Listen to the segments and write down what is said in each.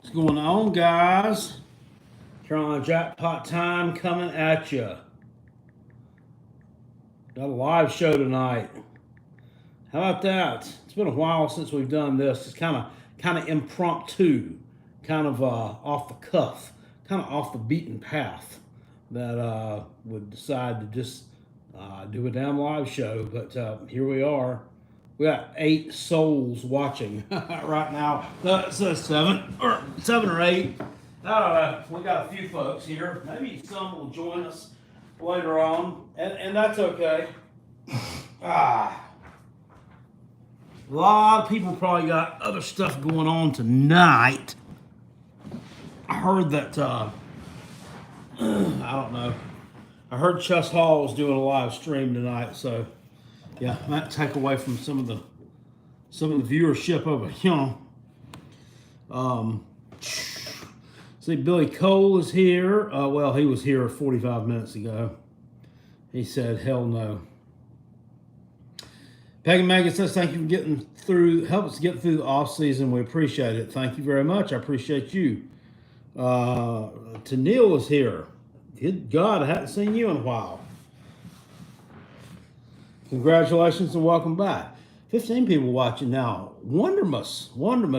What's going on, guys? Carolina Jackpot time coming at you. Got a live show tonight. How about that? It's been a while since we've done this. It's kind of impromptu, kind of off the cuff, kind of off the beaten path. That would decide to just do a damn live show. But here we are. We got 8 souls watching right now. It says 7 or 8. We got a few folks here. Maybe some will join us later on, and that's okay. A lot of people probably got other stuff going on tonight. I heard that, I don't know. I heard Chess Hall was doing a live stream tonight, so yeah, might take away from some of the viewership over here. See, Billy Cole is here. Well, he was here 45 minutes ago. He said, hell no. Peggy Megan says, thank you for help us get through the off season. We appreciate it. Thank you very much. I appreciate you. Tennille is here. Good God, I hadn't seen you in a while. Congratulations and welcome back. 15 people watching now. Wondermus.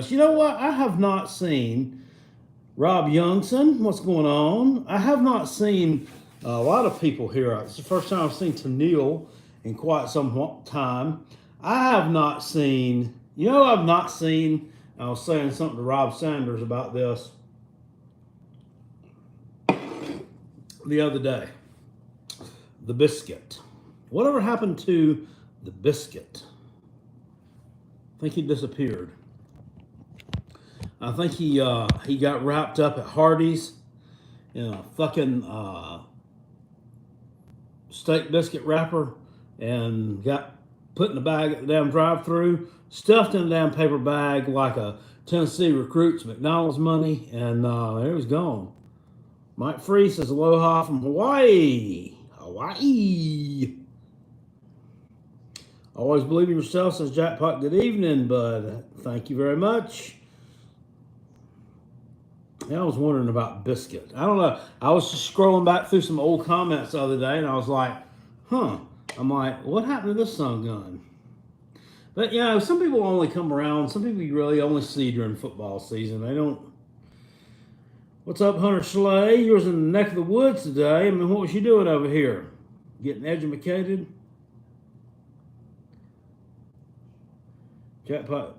You know what? I have not seen Rob Youngson. What's going on? I have not seen a lot of people here. It's the first time I've seen Tennille in quite some time. I have not seen, I was saying something to Rob Sanders about this the other day. The biscuit. Whatever happened to the biscuit? I think he disappeared. I think he got wrapped up at Hardee's in a fucking steak biscuit wrapper and got put in the bag at the damn drive-thru, stuffed in a damn paper bag like a Tennessee Recruits McDonald's money, and it was gone. Mike Free says aloha from Hawaii. Always believe in yourself, says Jackpot. Good evening, bud. Thank you very much. I was wondering about biscuit. I don't know. I was just scrolling back through some old comments the other day, and I was like, I'm like, what happened to this Sun Gun? But, some people only come around. Some people you really only see during football season. They don't. What's up, Hunter Schley? You was in the neck of the woods today. I mean, what was you doing over here? Getting educated? Jackpot.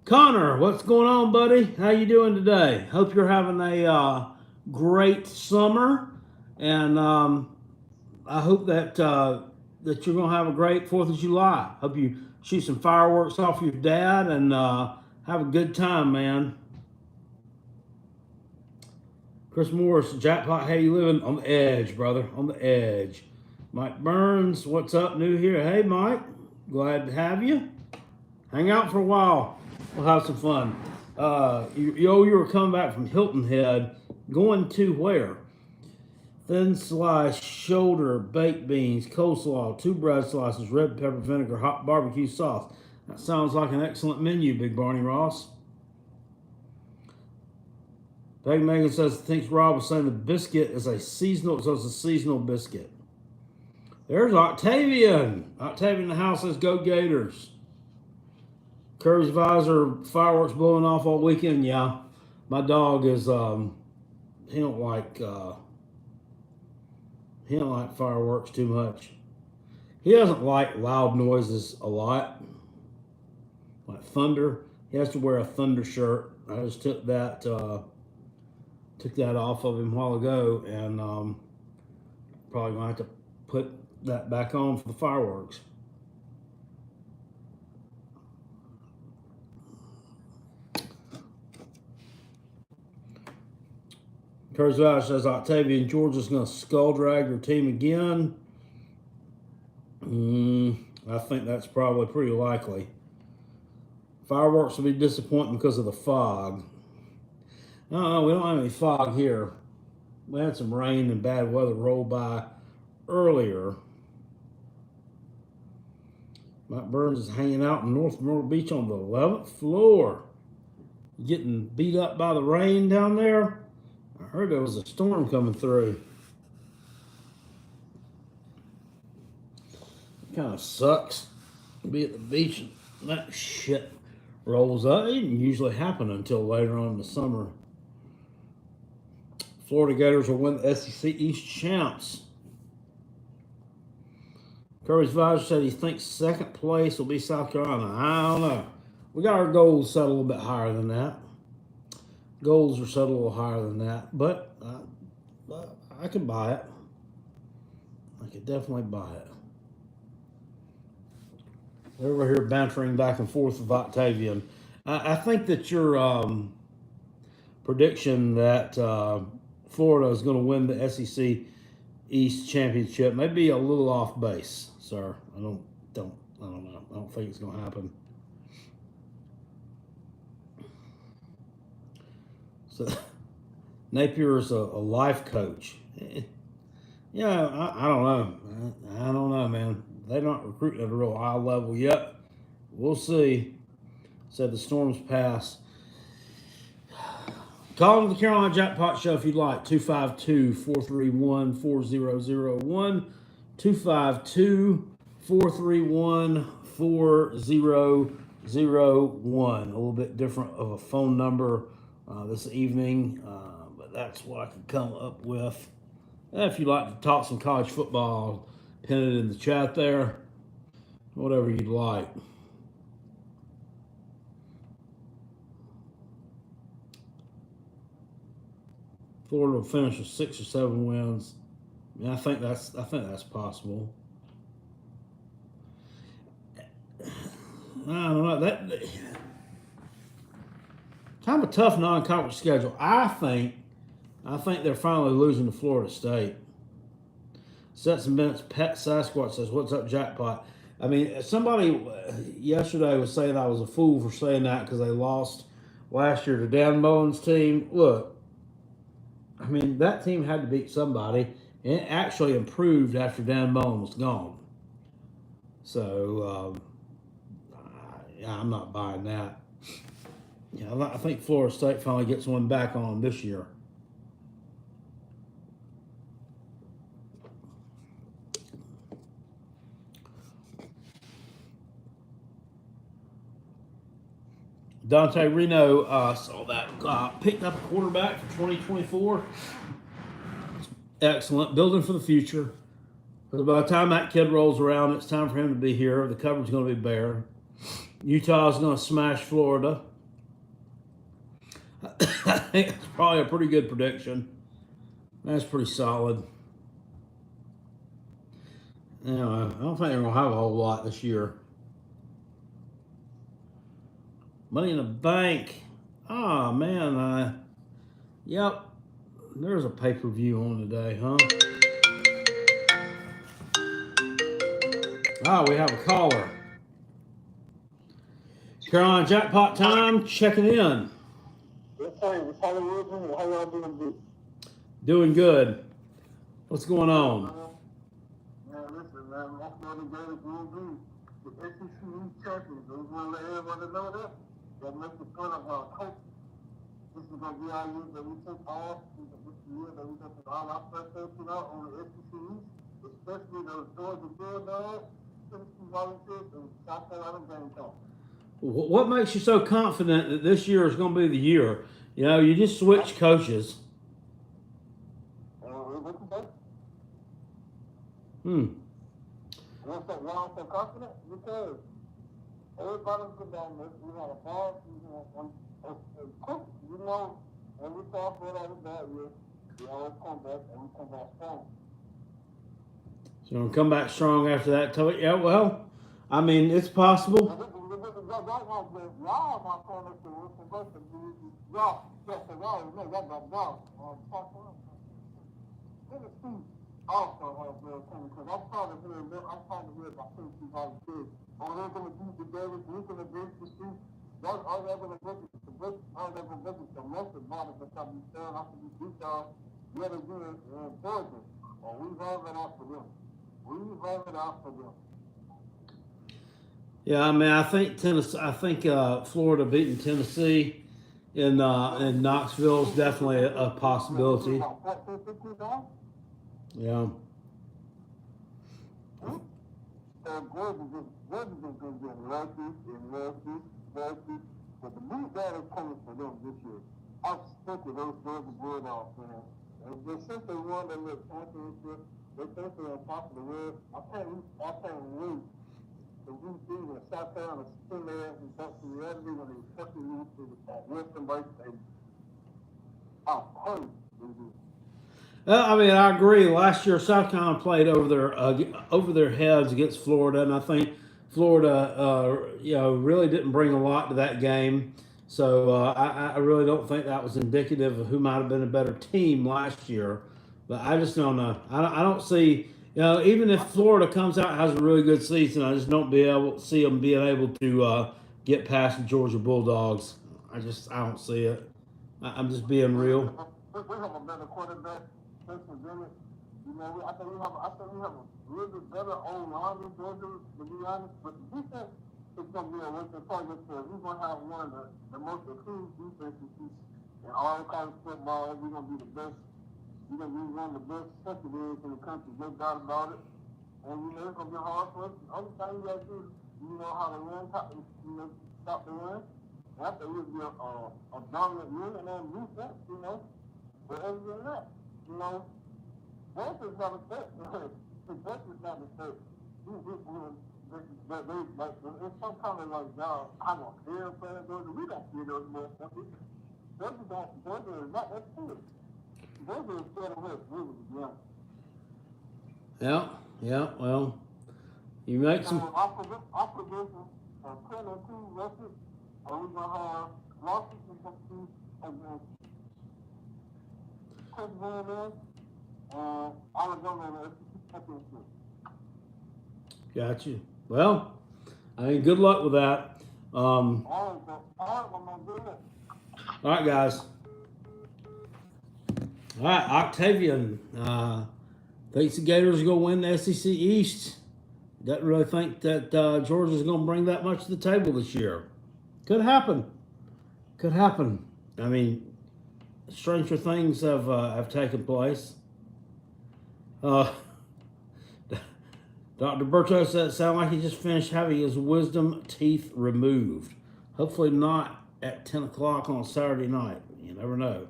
Connor, what's going on, buddy? How you doing today? Hope you're having a great summer, and I hope that that you're gonna have a great 4th of July. Hope you shoot some fireworks off your dad and have a good time, man. Chris Morris, Jackpot, how you living? On the edge, brother, on the edge. Mike Burns, what's up, new here? Hey, Mike, glad to have you. Hang out for a while. We'll have some fun. You were coming back from Hilton Head, going to where? Thin sliced shoulder, baked beans, coleslaw, 2 bread slices, red pepper vinegar, hot barbecue sauce. That sounds like an excellent menu, Big Barney Ross. Peg Megan says, thinks Rob was saying the biscuit is a seasonal, so it's a seasonal biscuit. There's Octavian. Octavian in the house says, go Gators. Kirby's visor, fireworks blowing off all weekend. Yeah, my dog is, he don't like fireworks too much. He doesn't like loud noises a lot, like thunder. He has to wear a thunder shirt. I just took that off of him a while ago, and probably gonna have to put that back on for the fireworks. Kurzweil says Octavian Georgia's going to skull drag their team again. I think that's probably pretty likely. Fireworks will be disappointing because of the fog. No, we don't have any fog here. We had some rain and bad weather roll by earlier. Mike Burns is hanging out in North Myrtle Beach on the 11th floor. Getting beat up by the rain down there. I heard there was a storm coming through. Kind of sucks to be at the beach and that shit rolls up. It didn't usually happen until later on in the summer. Florida Gators will win the SEC East champs. Kirby's advisor said he thinks second place will be South Carolina. I don't know. We got our goals set a little bit higher than that. Goals are set a little higher than that, but I could buy it. I could definitely buy it. They're over here bantering back and forth with Octavian. I think that your prediction that Florida is going to win the SEC East championship may be a little off base, sir. I don't know. I don't think it's going to happen. So Napier is a life coach. Yeah, I don't know. I don't know, man. They're not recruiting at a real high level yet. We'll see. Said the storms pass. Call into the Carolina Jackpot Show if you'd like. 252-431-4001. 252-431-4001. A little bit different of a phone number this evening, but that's what I could come up with. If you'd like to talk some college football, pin it in the chat there. Whatever you'd like. Florida will finish with 6 or 7 wins. I mean, I think that's possible. I don't know. That kind of a tough non-conference schedule. I think they're finally losing to Florida State. Sets and minutes. Pet Sasquatch says, "What's up, Jackpot?" I mean, somebody yesterday was saying I was a fool for saying that because they lost last year to Dan Mullen's team. Look, I mean, that team had to beat somebody, and it actually improved after Dan Mullen was gone. So, yeah, I'm not buying that. Yeah, I think Florida State finally gets one back on them this year. Dante Reno saw that, picked up a quarterback for 2024. Excellent. Building for the future. Because by the time that kid rolls around, it's time for him to be here. The cover's going to be bare. Utah's going to smash Florida. I think it's probably a pretty good prediction. That's pretty solid. Anyway, I don't think they're going to have a whole lot this year. Money in the Bank. Oh, man. Yep. There's a pay-per-view on today, huh? Oh, we have a caller. Carolina Jackpot time. Checking in. How y'all doing? Doing good. What's going on? Man, listen, man. That's what the Gators will do. The SEC East champions. Those want everyone to know that. That makes the fun of our coach. This is going to be our year that we take off. This is the year that we get all our frustration out on the SEC East, especially those Georgia Bulldogs, Tennessee Volunteers, and South Carolina Gamecocks. What makes you so confident that this year is going to be the year? You know, you just switch coaches. What you say? Why I'm so confident? Because everybody's been down this. We had a bad season. You know, when we talk about every bad year, we always come back and we come back strong. So we'll come back strong after that. Yeah, well, I mean, it's possible. Also has their opinion, because I'm trying to hear about Tennessee Volunteers. Are they going to beat the Gators? We're going to beat the Chiefs. That's all they're going to make it. All they're going to make it. The most important is that we stand after we beat y'all yet again in Georgia. Or we have it out for them. Yeah, I mean, I think Florida beating Tennessee in Knoxville is definitely a possibility. Yeah. Georgia's just going to get lucky and lucky. But the big battle is coming for them this year. I'm sick of those Georgia Bulldogs, man. And since they won that little championship, they think they're on top of the world. I can't wait to see them sat down and spin their ass and back to reality when they fucking lose to the Wilson Bright Stadium. I'm hurt, baby. I mean, I agree. Last year, South Carolina played over their heads against Florida, and I think Florida, really didn't bring a lot to that game. So I really don't think that was indicative of who might have been a better team last year. But I just don't know. I don't see, even if Florida comes out and has a really good season, I just don't see them being able to get past the Georgia Bulldogs. I don't see it. I'm just being real. We have a better quarterback. I think we have a little bit better old line in Georgia, to be honest. But the defense is going to be a work in progress. We're going to have one of the most improved defenses in all kinds of football. We're going to be the best. We're going to be one of the best secondaries in the country. No doubt about it. And it's going to be hard for us. The only thing we got to do is how to run, stop the run. And I think we'll be a dominant win and then move that, But other than that, Boston's not a threat. Boston's not a threat. It's some kind of I don't care playing Georgia. We don't see those motherfuckers. Georgia is not that good. Georgia is scared of us, really, to be honest. Yeah. Well, you make some. Our prediction, 10-2 record, and we're going to have losses against Pittsburgh and Arizona in the SEC championship. Got you. Well, I mean, good luck with that. All right, guys. All right, Octavian thinks the Gators are going to win the SEC East. Doesn't really think that Georgia's going to bring that much to the table this year. Could happen. I mean, stranger things have taken place. Dr. Berto said it sounded like he just finished having his wisdom teeth removed. Hopefully not at 10 o'clock on a Saturday night. You never know.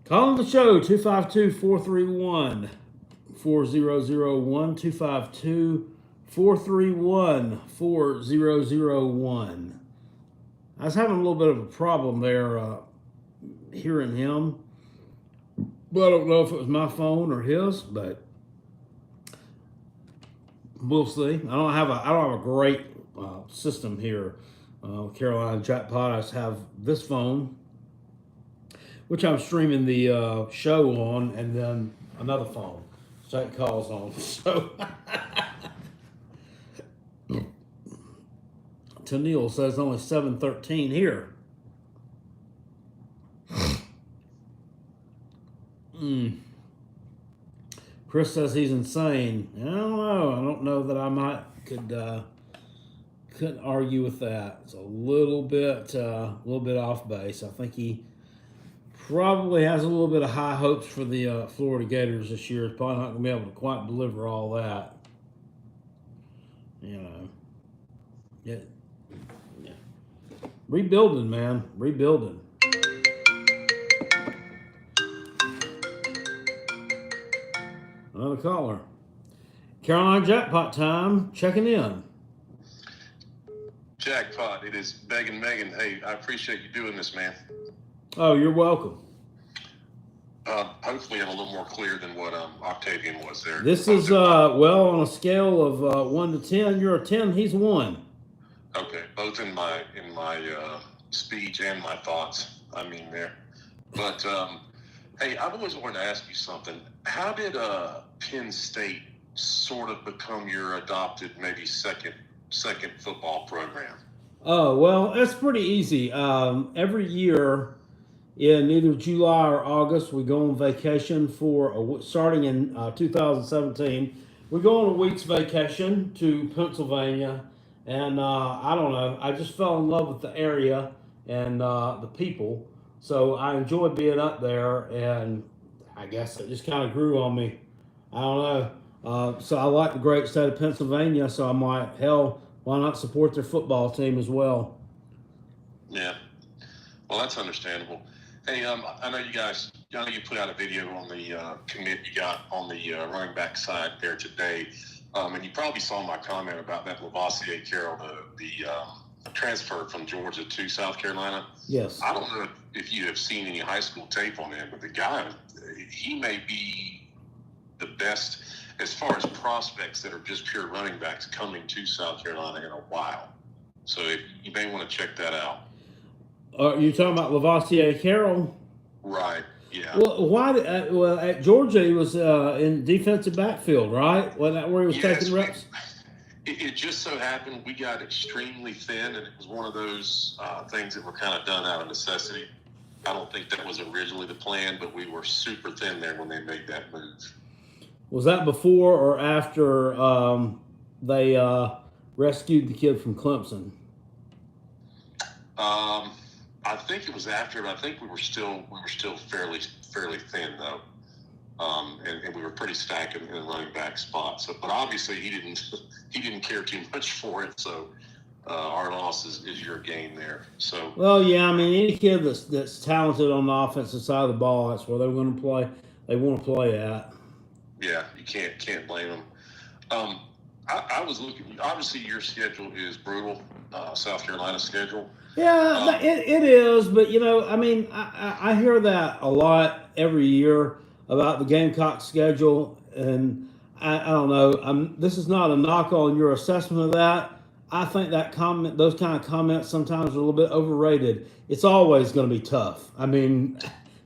Call the show, 252-431-4001, 252-431-4001. I was having a little bit of a problem there hearing him. But I don't know if it was my phone or his, but we'll see. I don't have a great system here. Carolina Jackpot. I just have this phone, which I'm streaming the show on, and then another phone to take calls on. So Tennille says only 7:13 here. Chris says he's insane. I don't know that I couldn't argue with that. It's a little bit off base. I think he probably has a little bit of high hopes for the Florida Gators this year. He's probably not going to be able to quite deliver all that. Yeah. Rebuilding, man. Rebuilding. Another caller. Carolina Jackpot time. Checking in. Jackpot. It is Megan. Hey, I appreciate you doing this, man. Oh, you're welcome. Hopefully I'm a little more clear than what Octavian was there. This is, on a scale of 1 to 10, you're a 10, he's a 1. Okay, both in my speech and my thoughts, there. But, hey, I've always wanted to ask you something. How did Penn State sort of become your adopted, maybe second football program? Oh, well, it's pretty easy. Every year in either July or August, we go on vacation starting in 2017. We go on a week's vacation to Pennsylvania, and I don't know. I just fell in love with the area, and the people. So I enjoyed being up there, and I guess it just kind of grew on me. I don't know. So I like the great state of Pennsylvania, so I'm like, hell, why not support their football team as well? Yeah. Well, that's understandable. Hey, I know you guys. I know you put out a video on the commit you got on the running back side there today, and you probably saw my comment about that Lavoisier Carroll, the transfer from Georgia to South Carolina. Yes. I don't know if you have seen any high school tape on him, but the guy, he may be the best as far as prospects that are just pure running backs coming to South Carolina in a while. So you may want to check that out. You're talking about Lavoisier Carroll? Right. Yeah. Well, why? Well, at Georgia, he was in defensive backfield, right? Wasn't that where he was taking reps? It just so happened we got extremely thin, and it was one of those things that were kind of done out of necessity. I don't think that was originally the plan, but we were super thin there when they made that move. Was that before or after they rescued the kid from Clemson? I think it was after, but I think we were still fairly thin though, and we were pretty stacked in the running back spot. So, but obviously he didn't care too much for it. So our loss is your gain there. So well, yeah, I mean any kid that's talented on the offensive side of the ball, that's where they're going to play. They want to play at. Yeah, you can't blame them. I was looking. Obviously, your schedule is brutal. South Carolina schedule. Yeah, it is. But you know, I mean, I hear that a lot every year about the Gamecock schedule, and I don't know. This is not a knock on your assessment of that. I think that those kind of comments sometimes are a little bit overrated. It's always going to be tough. I mean,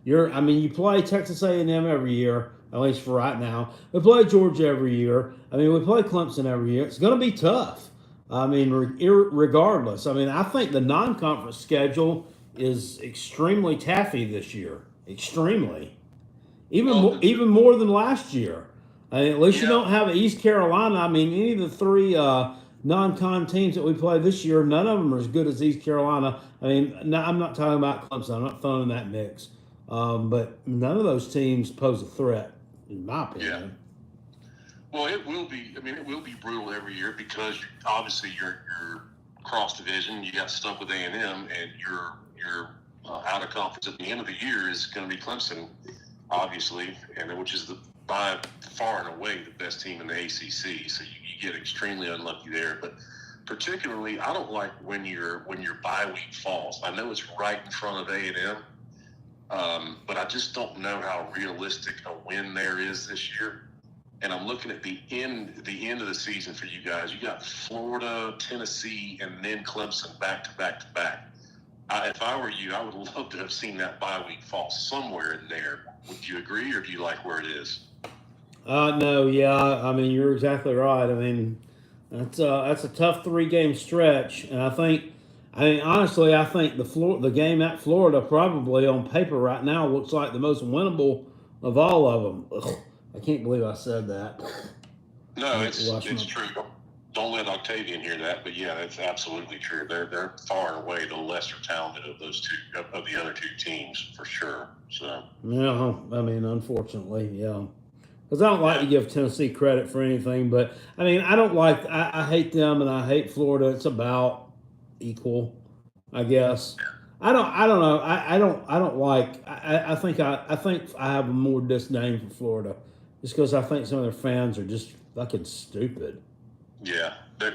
you play Texas A&M every year. At least for right now. We play Georgia every year. I mean, we play Clemson every year. It's going to be tough. I mean, regardless. I mean, I think the non-conference schedule is extremely taffy this year. Extremely. Even more than last year. I mean, at least you don't have East Carolina. I mean, any of the three non-con teams that we play this year, none of them are as good as East Carolina. I mean, I'm not talking about Clemson. I'm not throwing in that mix. But none of those teams pose a threat. In my opinion. Yeah. Well, it will be. I mean, it will be brutal every year because obviously you're cross division. You got stuck with A&M, and you're out of conference at the end of the year is going to be Clemson, obviously, and which is by far and away the best team in the ACC. So you get extremely unlucky there. But particularly, I don't like when your bye week falls. I know it's right in front of A&M. But I just don't know how realistic a win there is this year. And I'm looking at the end of the season for you guys. You got Florida, Tennessee, and then Clemson back to back. If I were you, I would love to have seen that bye week fall somewhere in there. Would you agree, or do you like where it is? No, yeah. I mean, you're exactly right. I mean, that's a tough 3-game stretch, and honestly, I think the game at Florida probably on paper right now looks like the most winnable of all of them. Ugh, I can't believe I said that. No, it's true. Don't let Octavian hear that, but yeah, that's absolutely true. They're far and away the lesser talented of those two of the other two teams for sure. So yeah, I mean, unfortunately, yeah. Because I don't like to give Tennessee credit for anything, but I mean, I hate them and I hate Florida. It's about equal, I guess. I don't know. I think I have a more disdain for Florida just because I think some of their fans are just fucking stupid. Yeah,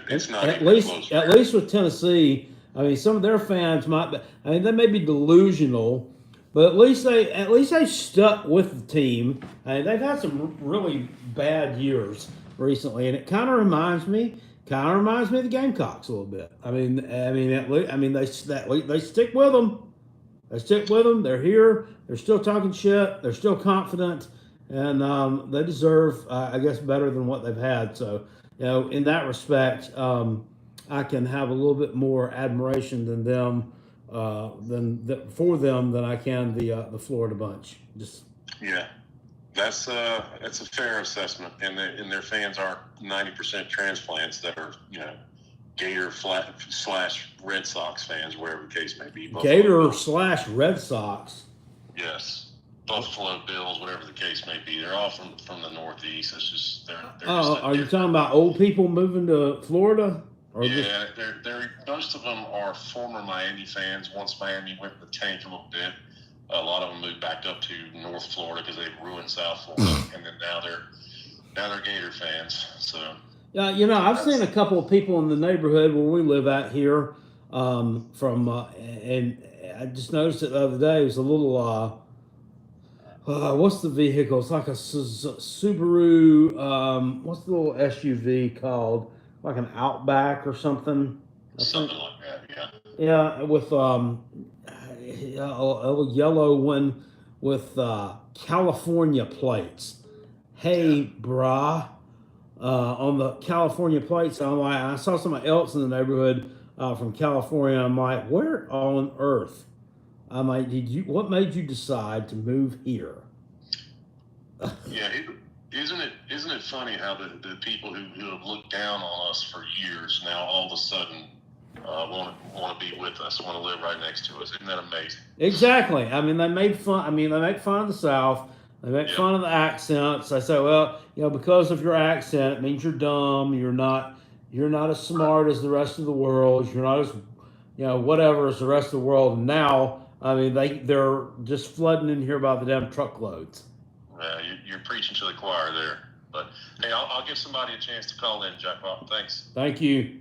it's not at least with Tennessee. I mean, some of their fans might be, I mean, they may be delusional, but at least they stuck with the team. I mean, they've had some really bad years recently, and it kind of reminds me of the Gamecocks a little bit. They stick with them. They stick with them. They're here. They're still talking shit. They're still confident, and they deserve, I guess, better than what they've had. So, you know, in that respect, I can have a little bit more admiration than them, for them than I can the Florida bunch. That's a fair assessment, and their fans aren't 90% transplants that are Gator / Red Sox fans, wherever the case may be. Gator / Red Sox. Yes, Buffalo Bills, whatever the case may be. They're all from the Northeast. It's just they're Are you talking about old people moving to Florida? Or yeah, they're most of them are former Miami fans. Once Miami went in the tank a little bit, a lot of them moved back up to North Florida because they ruined South Florida, and then now they're Gator fans. So yeah, I've seen a couple of people in the neighborhood where we live at here, and I just noticed it the other day. It was a little what's the vehicle? It's like a Subaru. What's the little SUV called? Like an Outback or something. something like that, yeah. Yeah, with a yellow one with California plates. Hey, brah. On the California plates, I'm like, I saw somebody else in the neighborhood from California. I'm like, where on earth? I'm like, what made you decide to move here? Yeah, isn't it funny how the people who have looked down on us for years now all of a sudden want to be with us, want to live right next to us? Isn't that amazing? Exactly. I mean, they make fun of the South. They make fun of the accents. They say, well, because of your accent, it means you're dumb. You're not as smart as the rest of the world. You're not as, whatever as the rest of the world. And now, I mean, they're just flooding in here by the damn truckloads. You're preaching to the choir there. But, hey, I'll give somebody a chance to call in, Jackpot. Thanks. Thank you.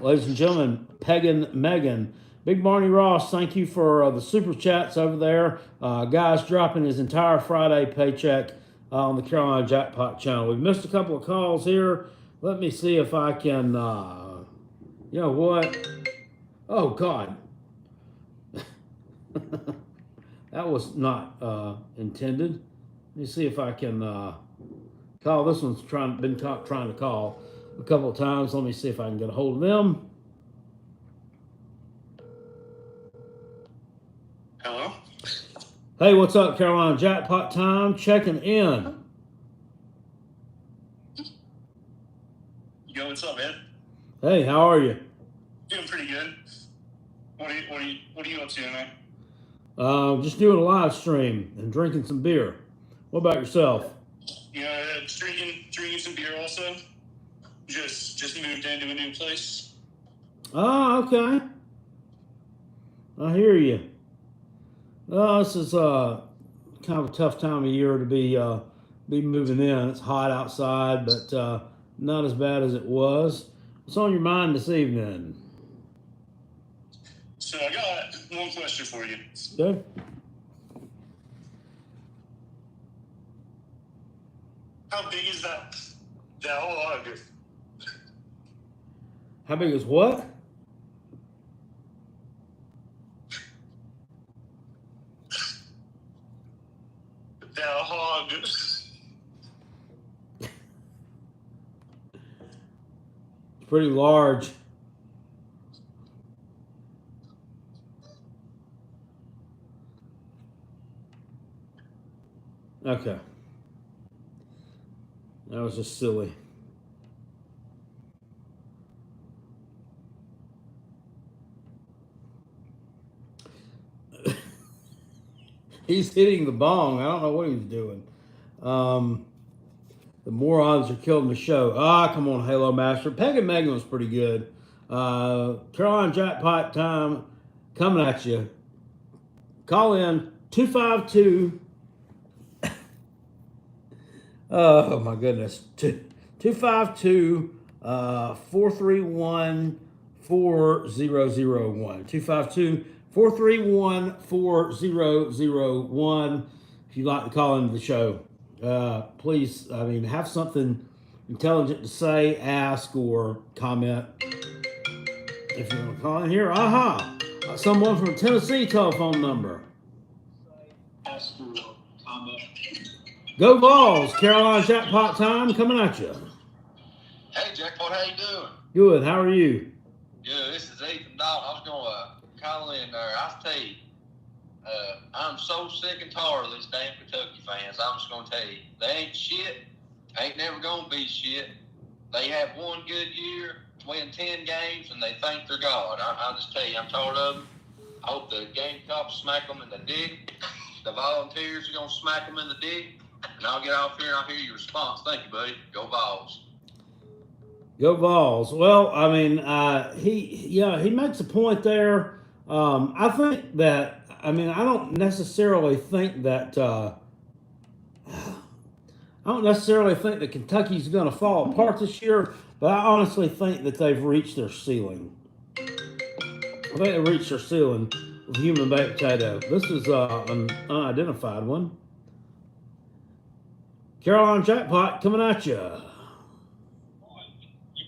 Ladies and gentlemen, Pagan Megan. Big Barney Ross, thank you for the super chats over there. Guys dropping his entire Friday paycheck on the Carolina Jackpot channel. We've missed a couple of calls here. Let me see if I can, you know what? Oh, God. That was not intended. Let me see if I can call. This one's trying to call a couple of times. Let me see if I can get a hold of them. Hello? Hey, what's up, Carolina Jackpot Time? Checking in. Yo, what's up, man? Hey, how are you? Doing pretty good. What are you up to, man? Just doing a live stream and drinking some beer. What about yourself? Drinking some beer also. Just moved into a new place. Oh, okay. I hear you. This is kind of a tough time of year to be moving in. It's hot outside, but not as bad as it was. What's on your mind this evening? So I got one question for you. Okay. How big is that hog? How big is what? That hog. It's pretty large. Okay. That was just silly. He's hitting the bong. I don't know what he's doing. The morons are killing the show. Come on, Halo Master. Pagan Megan was pretty good. Carolina Jackpot Time coming at you. Call in 252. Oh my goodness. 252 431 4001. 252 431 4001. If you'd like to call into the show, please, have something intelligent to say, ask, or comment. If you want to call in here, someone from Tennessee telephone number. Ask or comment. Go Vols! Carolina Jackpot Time coming at you. Hey, Jackpot, how you doing? Good. How are you? Good. This is Ethan Dalton. I was going to call in there. I'll tell you, I'm so sick and tired of these damn Kentucky fans. I'm just going to tell you, they ain't shit. Ain't never going to be shit. They have one good year, win 10 games and they think they're God. I'll just tell you, I'm tired of them. I hope the Gamecocks smack them in the dick. The Volunteers are going to smack them in the dick. And I'll get off here and I'll hear your response. Thank you, buddy. Go Vols. Go Vols. Well, I mean, he makes a point there. I think that, I mean, I don't necessarily think that Kentucky's going to fall apart this year, but I honestly think that they've reached their ceiling. I think they reached their ceiling with human baked potato. This is an unidentified one. Carolina Jackpot coming at you. You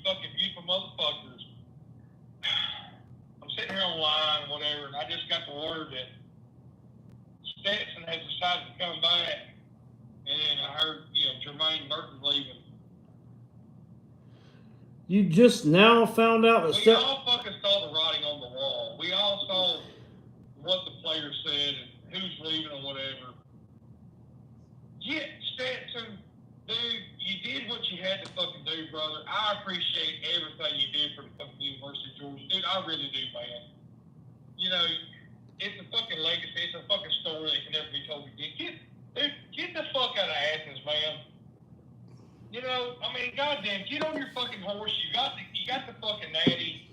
fucking beautiful motherfuckers. I'm sitting here online, whatever, and I just got the word that Stetson has decided to come back. And then I heard, Jermaine Burton's leaving. You just now found out that We all fucking saw the writing on the wall. We all saw what the players said and who's leaving or whatever. Yeah, Stetson, dude, you did what you had to fucking do, brother. I appreciate everything you did for the fucking University of Georgia. Dude, I really do, man. It's a fucking legacy. It's a fucking story that can never be told again. Get the fuck out of Athens, man. Goddamn, get on your fucking horse. You got the fucking natty.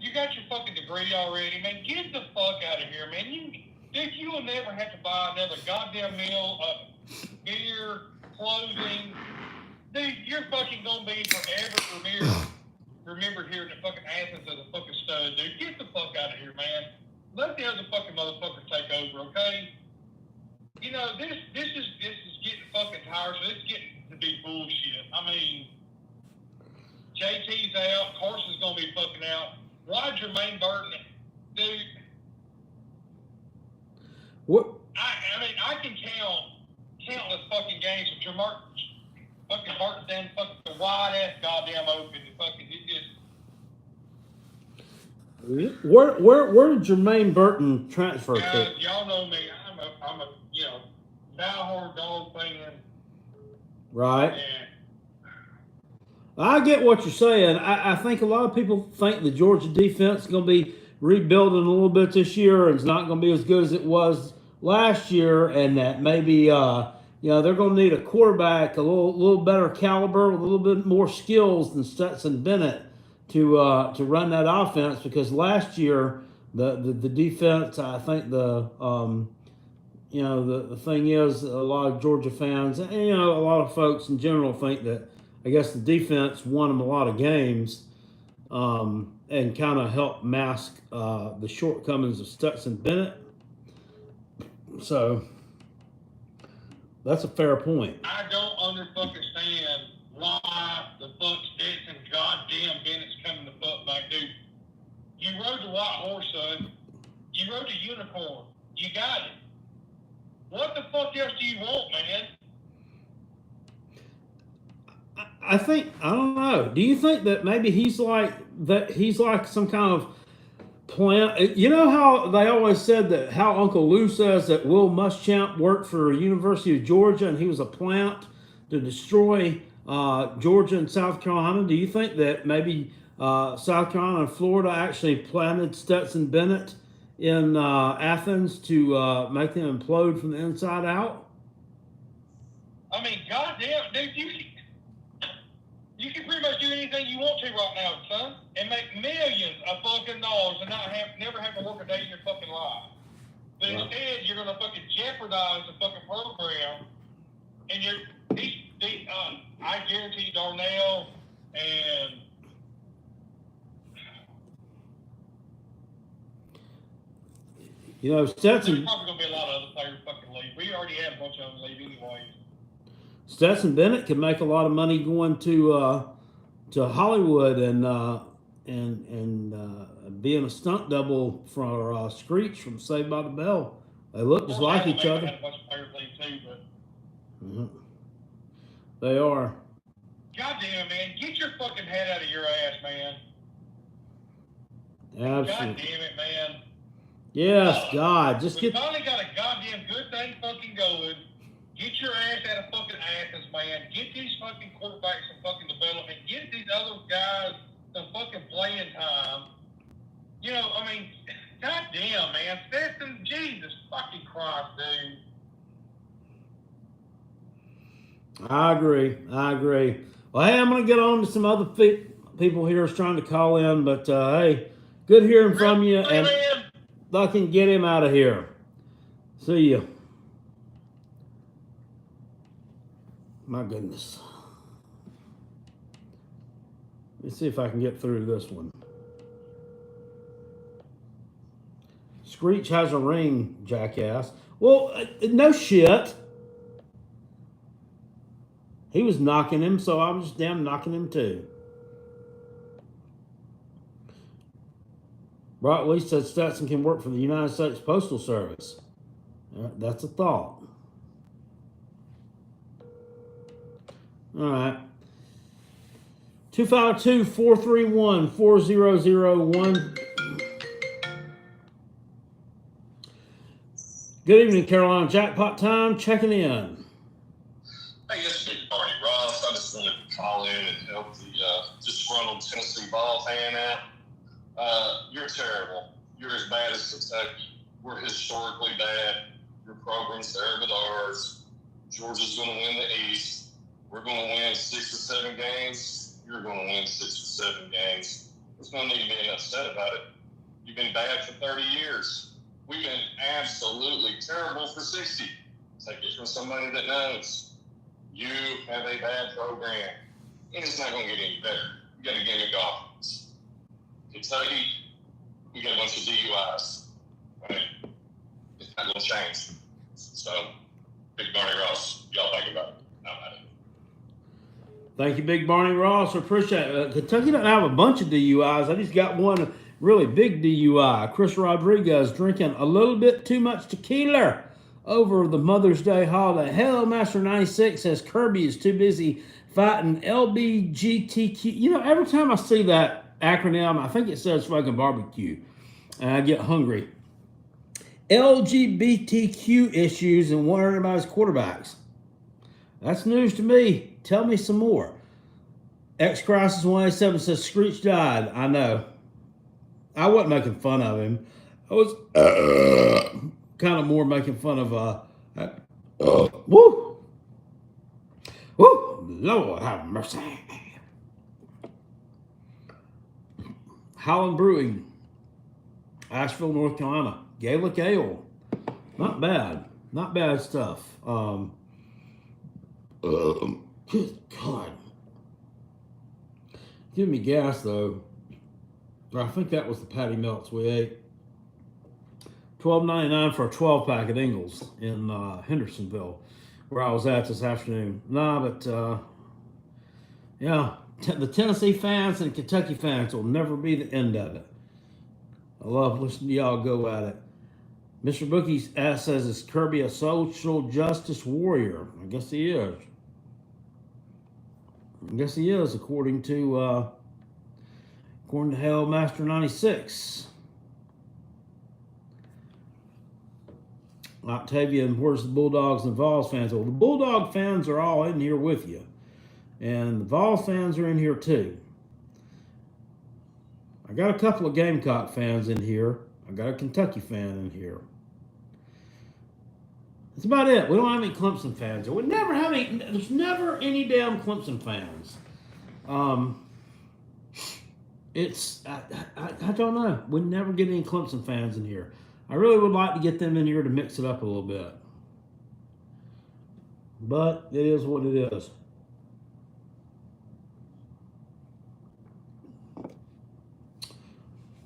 You got your fucking degree already, man. Get the fuck out of here, man. You will never have to buy another goddamn meal, beer, clothing. Dude, you're fucking gonna be forever remembered here in the fucking Athens as a fucking stud, dude. Get the fuck out of here, man. Let the other fucking motherfuckers take over, okay? This is getting fucking tiresome. It's getting to be bullshit. I mean, JT's out. Carson's gonna be fucking out. Why Jermaine Burton? Dude. what? I can count countless fucking games of Jermaine fucking Burton down fucking wide ass goddamn open. Fucking it just. Where did Jermaine Burton transfer Guys, to? y'all know me. I'm a diehard dog fan. Right. And I get what you're saying. I think a lot of people think the Georgia defense is going to be rebuilding a little bit this year and it's not going to be as good as it was last year, and that maybe they're going to need a quarterback a little better caliber with a little bit more skills than Stetson Bennett to run that offense, because last year the defense, I think the thing is, a lot of Georgia fans and a lot of folks in general think that, I guess, the defense won them a lot of games and kind of helped mask the shortcomings of Stetson Bennett. So that's a fair point. I don't understand why the fuck Stetson goddamn Bennett's coming the fuck back, dude. You rode the white horse, son. You rode the unicorn. You got it. What the fuck else do you want, man? I don't know. Do you think that maybe he's like some kind of plant? You know how they always said that, how Uncle Lou says that Will Muschamp worked for University of Georgia and he was a plant to destroy Georgia and South Carolina. Do you think that maybe South Carolina and Florida actually planted Stetson Bennett in Athens to make them implode from the inside out? I mean, goddamn, dude, you can pretty much do anything you want to right now, son, and make millions of fucking dollars and never have to work a day in your fucking life. But instead, you're gonna fucking jeopardize the fucking program, and I guarantee Darnell and Stetson. there's probably gonna be a lot of other players fucking leave. We already had a bunch of them leave anyway. Stetson Bennett can make a lot of money going to Hollywood and being a stunt double for Screech from Saved by the Bell. They look just like each other. Had a bunch of players leave too, but They are. goddamn, man, get your fucking head out of your ass, man. Absolutely. God damn it, man. Yes, God. Just We get. finally got a goddamn good thing fucking going. Get your ass out of fucking Athens, man. Get these fucking quarterbacks some fucking development. Get these other guys the fucking playing time. You know, I mean, goddamn, man, Stetson, Jesus fucking Christ, dude. I agree. Well, hey, I'm going to get on to some other people here is trying to call in, but hey, good hearing from you, and I can get him out of here. See you. My goodness. Let me see if I can get through this one. Screech has a ring, jackass. Well, no shit. He was knocking him, so I was just damn knocking him too. Brock Lee said Stetson can work for the United States Postal Service. That's a thought. All right. 252-431-4001. Good evening, Carolina Jackpot Time. Checking in. Hey, this is Big Barney Ross. I just wanted to call in and help the disgruntled Tennessee ball fan out. You're terrible. You're as bad as Kentucky. We're historically bad. Your program's terrible with ours. Georgia's going to win the East. We're going to win 6 or 7 games. You're going to win 6 or 7 games. There's no need to be upset about it. You've been bad for 30 years. We've been absolutely terrible for 60. Take it from somebody that knows. You have a bad program, and it's not going to get any better. You got a gimmick offense. Kentucky, we got a bunch of DUIs. Right? It's not going to change. So, Big Barney Ross, y'all think about it. I'm out of it. Thank you, Big Barney Ross. I appreciate it. Kentucky doesn't have a bunch of DUIs. I just got one really big DUI. Chris Rodriguez drinking a little bit too much tequila over the Mother's Day holiday. Hell, Master 96 says Kirby is too busy fighting LBGTQ. You know, every time I see that acronym, I think it says fucking barbecue, and I get hungry. LGBTQ issues and one of everybody's quarterbacks. That's news to me. Tell me some more. X-Crisis 187 says Screech died. I know. I wasn't making fun of him. I was kind of more making fun of woo! Woo! Lord have mercy. Howland Brewing, Asheville, North Carolina. Gaelic Ale. Not bad. Not bad stuff. Good God. Give me gas, though. I think that was the Patty Melts we ate. $12.99 for a 12-pack at Ingles in Hendersonville, where I was at this afternoon. Yeah, the Tennessee fans and Kentucky fans will never be the end of it. I love listening to y'all go at it. Mr. Bookie says, is Kirby a social justice warrior? I guess he is. According to Hell Master 96. Octavian, where's the Bulldogs and Vols fans? Well, the Bulldog fans are all in here with you. And the Vols fans are in here too. I got a couple of Gamecock fans in here. I got a Kentucky fan in here. That's about it. We don't have any Clemson fans. We never have any. There's never any damn Clemson fans. I don't know. We never get any Clemson fans in here. I really would like to get them in here to mix it up a little bit. But it is what it is.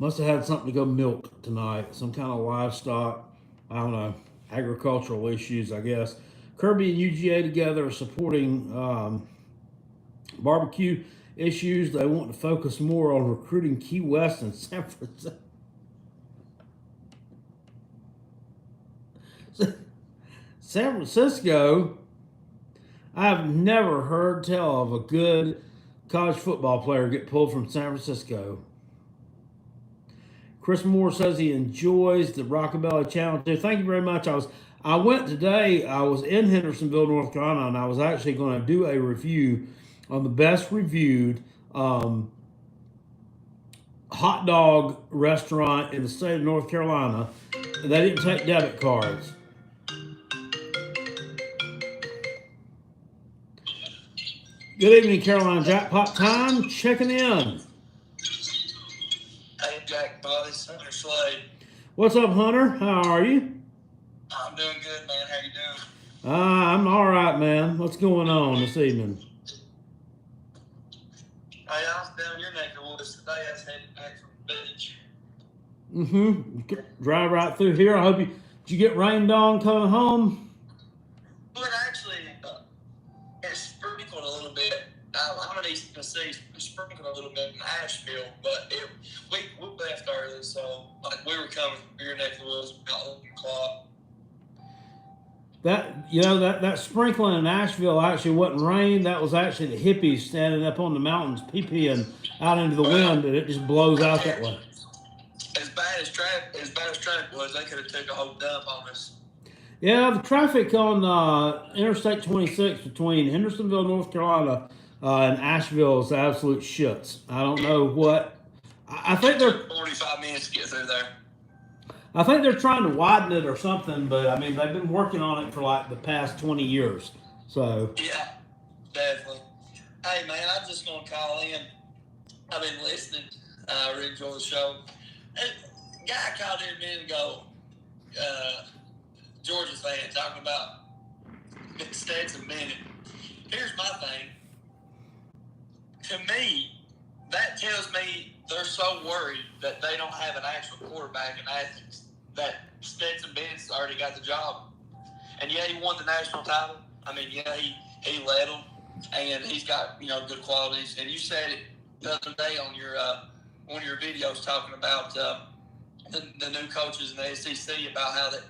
Must have had something to go milk tonight. Some kind of livestock. I don't know. Agricultural issues, I guess. Kirby and UGA together are supporting barbecue issues. They want to focus more on recruiting Key West and San Francisco. San Francisco, I've never heard tell of a good college football player get pulled from San Francisco. Chris Moore says he enjoys the Rockabilly Channel too. Thank you very much. I went today. I was in Hendersonville, North Carolina, and I was actually going to do a review on the best reviewed hot dog restaurant in the state of North Carolina. They didn't take debit cards. Good evening, Carolina Jackpot Time. Checking in. Hey, Jackpot, it's Hunter Slade. What's up, Hunter? How are you? I'm doing good, man. How you doing? I'm all right, man. What's going on this evening? Hey, I was down your neck of the woods today. I was heading back from the beach. Drive right through here. I hope you. Did you get rained on coming home? But actually, it sprinkled a little bit. I'm in East Tennessee. It sprinkled a little bit in Asheville, but we left early, so like we were coming from your neck of the woods about 11 o'clock. That sprinkling in Asheville actually wasn't rain. That was actually the hippies standing up on the mountains pee-peeing out into the wind, and it just blows out that way. As bad as traffic was, they could have took a whole dump on us. Yeah, the traffic on Interstate 26 between Hendersonville, North Carolina, and Asheville is absolute shits. I don't know what. I think they're 45 minutes to get through there. I think they're trying to widen it or something, but I mean they've been working on it for like the past 20 years. So yeah, definitely. Hey man, I'm just gonna call in. I've been listening. I really enjoy the show. A guy called in a minute ago, Georgia fan, talking about Stetson Bennett. Here's my thing. To me, that tells me they're so worried that they don't have an actual quarterback in Athens that Stetson Bennett's already got the job. And yeah, he won the national title. I mean, yeah, he led them, and he's got good qualities. And you said it the other day on your one of your videos talking about the new coaches in the SEC, about how that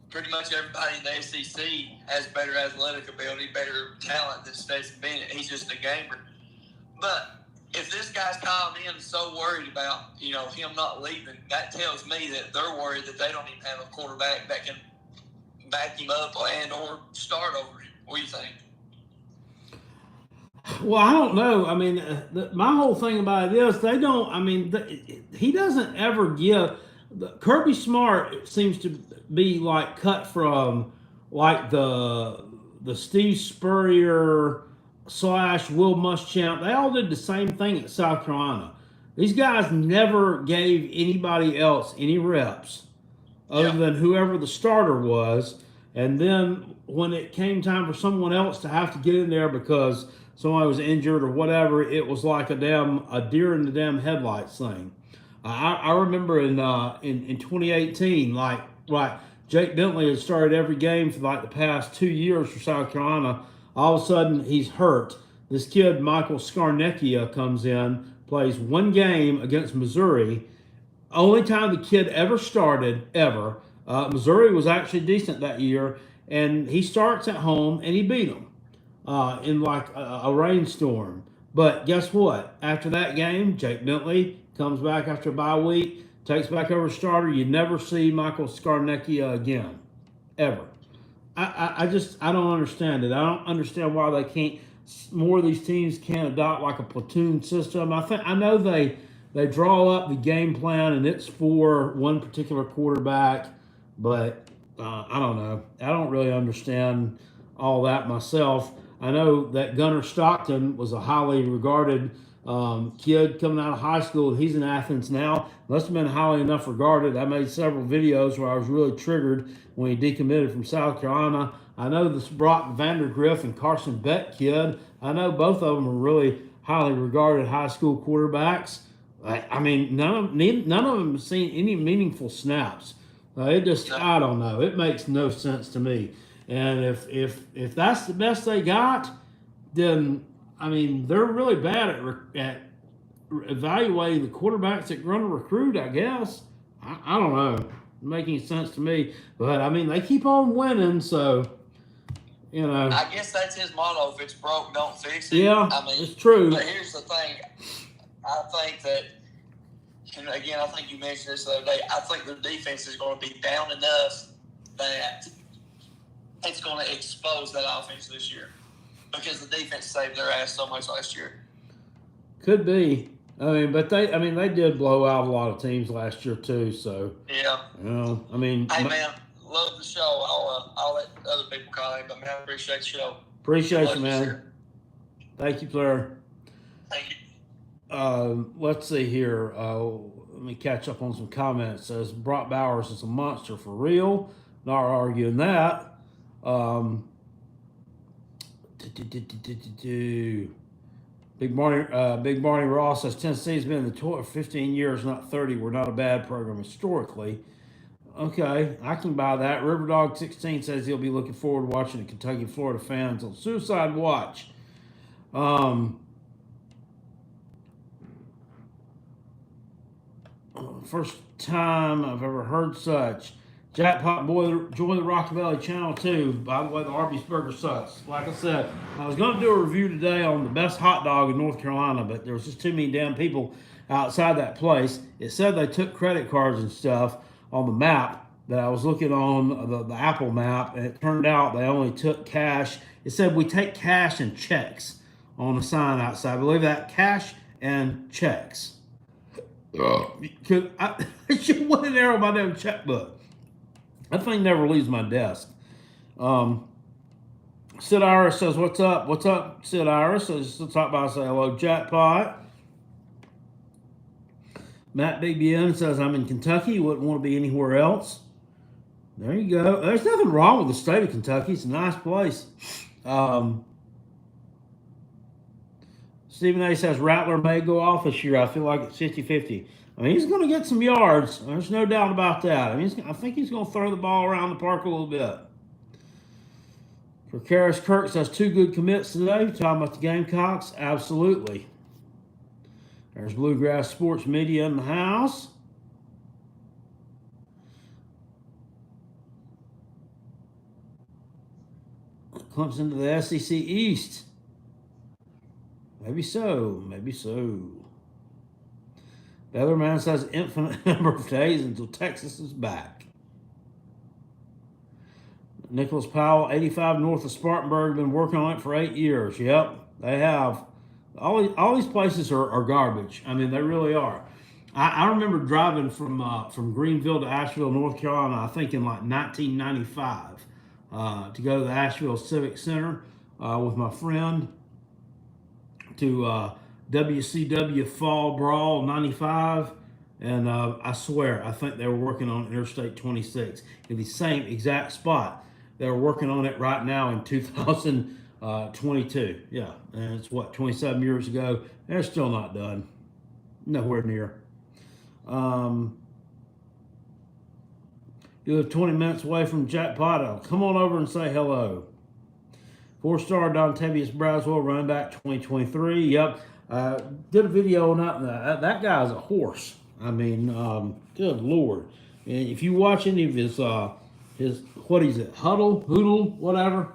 pretty much everybody in the SEC has better athletic ability, better talent than Stetson Bennett. He's just a gamer. But if this guy's calling in so worried about him not leaving, that tells me that they're worried that they don't even have a quarterback that can back him up or start over him. What do you think? Well, I don't know. I mean, my whole thing about it is they don't. I mean, he doesn't ever give. Kirby Smart seems to be like cut from like the Steve Spurrier / Will Muschamp. They all did the same thing at South Carolina. These guys never gave anybody else any reps other than whoever the starter was. And then when it came time for someone else to have to get in there because somebody was injured or whatever, it was like a deer in the damn headlights thing. I remember in 2018, Jake Bentley had started every game for like the past 2 years for South Carolina. All of a sudden, he's hurt. This kid, Michael Scarnecchia, comes in, plays one game against Missouri. Only time the kid ever started, ever. Missouri was actually decent that year, and he starts at home, and he beat them in like a rainstorm. But guess what? After that game, Jake Bentley comes back after a bye week, takes back over starter. You never see Michael Scarnecchia again, ever. I don't understand it. I don't understand why they can't. More of these teams can't adopt like a platoon system. I know they draw up the game plan and it's for one particular quarterback, but I don't know. I don't really understand all that myself. I know that Gunnar Stockton was a highly regarded kid coming out of high school. He's in Athens now. Must have been highly enough regarded. I made several videos where I was really triggered when he decommitted from South Carolina. I know this Brock Vandergriff and Carson Beck kid. I know both of them are really highly regarded high school quarterbacks. I mean, none of them have seen any meaningful snaps. I don't know. It makes no sense to me. And if that's the best they got, then I mean they're really bad at evaluating the quarterbacks that going to recruit. I guess I don't know. Making sense to me, but I mean they keep on winning, so I guess that's his motto: if it's broke, don't fix it. Yeah, I mean, it's true. But here's the thing: I think that, and again, I think you mentioned this the other day. I think the defense is going to be down enough that it's going to expose that offense this year because the defense saved their ass so much last year. Could be. They did blow out a lot of teams last year too. So, Yeah. Hey, man, love the show. I'll let other people call in, but, man, I appreciate the show. Appreciate Love you, you, man. sir. Thank you, Claire. Thank you. Let's see here. Let me catch up on some comments. It says Brock Bowers is a monster for real. Not arguing that. Big Barney Ross says Tennessee's been in the tour for 15 years, not 30. We're not a bad program historically. Okay, I can buy that. Riverdog 16 says he'll be looking forward to watching the Kentucky Florida fans on Suicide Watch. First time I've ever heard such. Jackpot Boy, join the Rocky Valley Channel too. By the way, the Arby's burger sucks. Like I said, I was going to do a review today on the best hot dog in North Carolina, but there was just too many damn people outside that place. It said they took credit cards and stuff on the map that I was looking on the Apple map, and it turned out they only took cash. It said we take cash and checks on the sign outside. I believe that, cash and checks. I should went in there on my damn checkbook. That thing never leaves my desk. Sid Iris says, "What's up? What's up, Sid Iris?" So just to talk about, say hello, Jackpot. Matt Big BN says, "I'm in Kentucky. Wouldn't want to be anywhere else." There you go. There's nothing wrong with the state of Kentucky. It's a nice place. Stephen A says Rattler may go off this year. I feel like it's 50-50. I mean, he's going to get some yards. There's no doubt about that. I think he's going to throw the ball around the park a little bit. For Karis Kirk says 2 good commits today. Talking about the Gamecocks, absolutely. There's Bluegrass Sports Media in the house. Clemson to the SEC East. Maybe so. Maybe so. The other man says infinite number of days until Texas is back. Nicholas Powell, 85 north of Spartanburg, been working on it for 8 years. Yep, they have. All these places are garbage. I mean, they really are. I remember driving from Greenville to Asheville, North Carolina, I think in like 1995, to go to the Asheville Civic Center with my friend to WCW Fall Brawl 95, and I swear, I think they were working on Interstate 26 in the same exact spot. They're working on it right now in 2022. Yeah, and it's 27 years ago. They're still not done. Nowhere near. You live 20 minutes away from Jackpot. Come on over and say hello. 4-star Dontavius Braswell, running back 2023. Yep. Did a video on that. That guy's a horse. I mean, good Lord. And if you watch any of his what is it, Hoodle, whatever,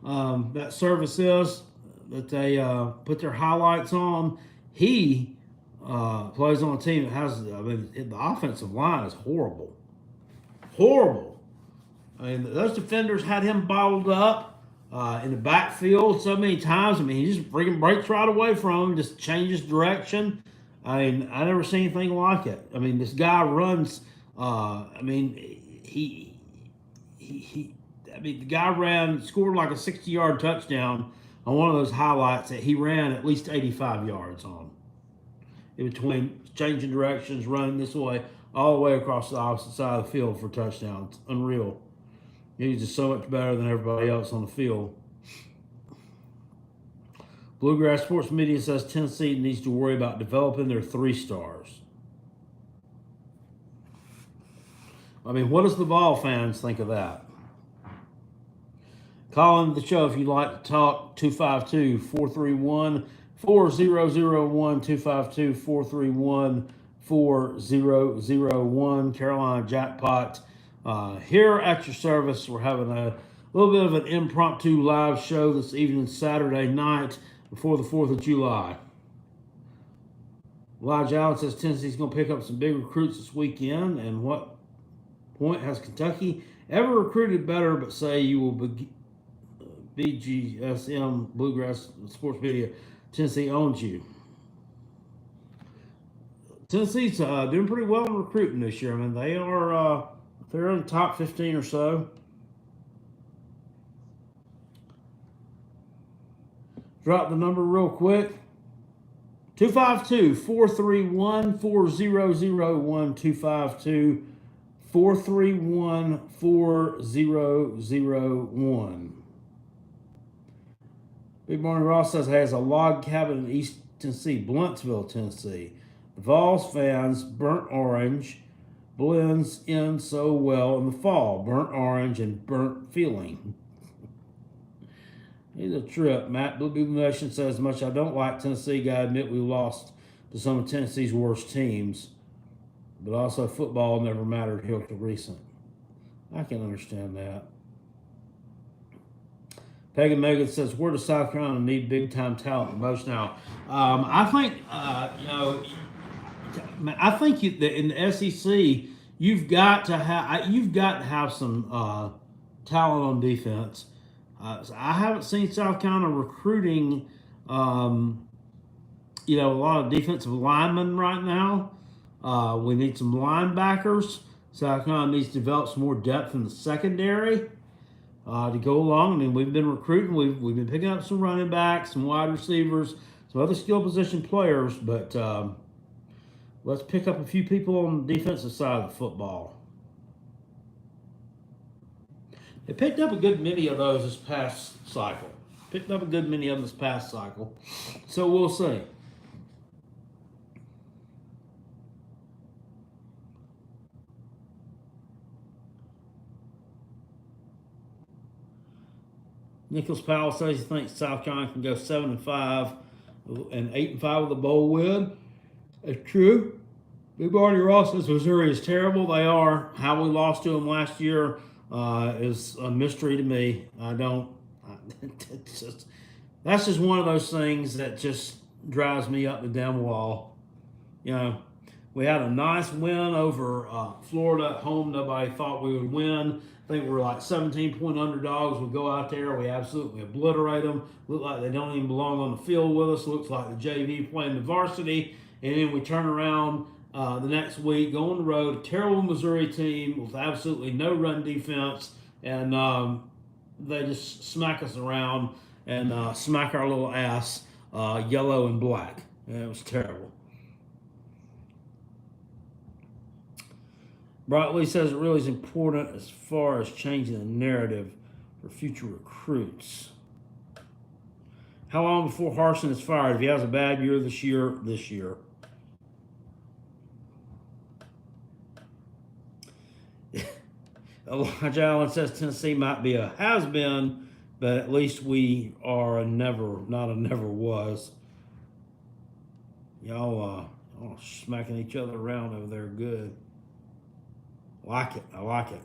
that service is that they put their highlights on, he plays on a team that has, the offensive line is horrible. Horrible. I mean, those defenders had him bottled up in the backfield so many times. I mean, he just freaking breaks right away from him, just changes direction. I mean, I never seen anything like it. I mean, this guy runs. The guy scored like a 60-yard touchdown on one of those highlights that he ran at least 85 yards on. In between changing directions, running this way, all the way across the opposite side of the field for touchdowns. Unreal. He's just so much better than everybody else on the field. Bluegrass Sports Media says Tennessee needs to worry about developing their 3-stars. I mean, what does the Vol fans think of that? Call into the show if you'd like to talk. 252-431-4001. 252-431-4001. Carolina Jackpot. Here at your service, we're having a little bit of an impromptu live show this evening, Saturday night, before the 4th of July. Elijah Allen says Tennessee's going to pick up some big recruits this weekend. And what point has Kentucky ever recruited better, but say you will BGSM, Bluegrass Sports Media, Tennessee owns you. Tennessee's doing pretty well in recruiting this year. I mean, they're in the top 15 or so. Drop the number real quick. 252-431-4001. 252-431-4001. Big Barney Ross says has a log cabin in East Tennessee, Bluentsville, Tennessee. The Vols fans, burnt orange blends in so well in the fall. Burnt orange and burnt feeling. He's a trip. Matt Blue Beaver Nation says, as much as I don't like Tennessee, gotta admit we lost to some of Tennessee's worst teams. But also football never mattered here till recent. I can understand that. Pagan Megan says, where does South Carolina need big time talent the most now? I think I think in the SEC you've got to have some talent on defense. So I haven't seen South Carolina recruiting a lot of defensive linemen right now. We need some linebackers. South Carolina needs to develop some more depth in the secondary to go along. I mean, we've been recruiting. We've been picking up some running backs, some wide receivers, some other skill position players. But let's pick up a few people on the defensive side of the football. They picked up a good many of those this past cycle. So we'll see. Nicholas Powell says he thinks South Carolina can go 7-5 and 8-5 with a bowl win. It's true. Big Barney Ross says Missouri is terrible. They are. How we lost to them last year is a mystery to me. That's just one of those things that just drives me up the damn wall. You know, we had a nice win over Florida at home. Nobody thought we would win. I think we were like 17-point underdogs. We go out there, we absolutely obliterate them. Look like they don't even belong on the field with us. Looks like the JV playing the varsity. And then we turn around the next week, go on the road, a terrible Missouri team with absolutely no run defense, and they just smack us around and smack our little ass yellow and black. And it was terrible. Brightly says it really is important as far as changing the narrative for future recruits. How long before Harsin is fired? If he has a bad year this year. Elijah Allen says Tennessee might be a has-been, but at least we are a never, not a never was. Y'all smacking each other around over there good. I like it.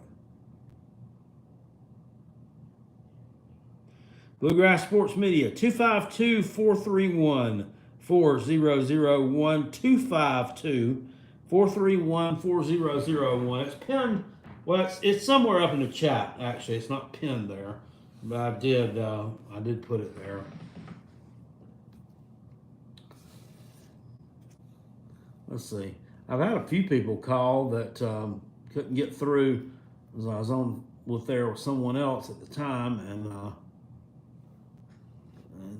Bluegrass Sports Media, 252-431-4001, 252-431-4001. It's pinned, well, it's somewhere up in the chat, actually. It's not pinned there, but I did put it there. Let's see. I've had a few people call that couldn't get through as I was on there with someone else at the time, and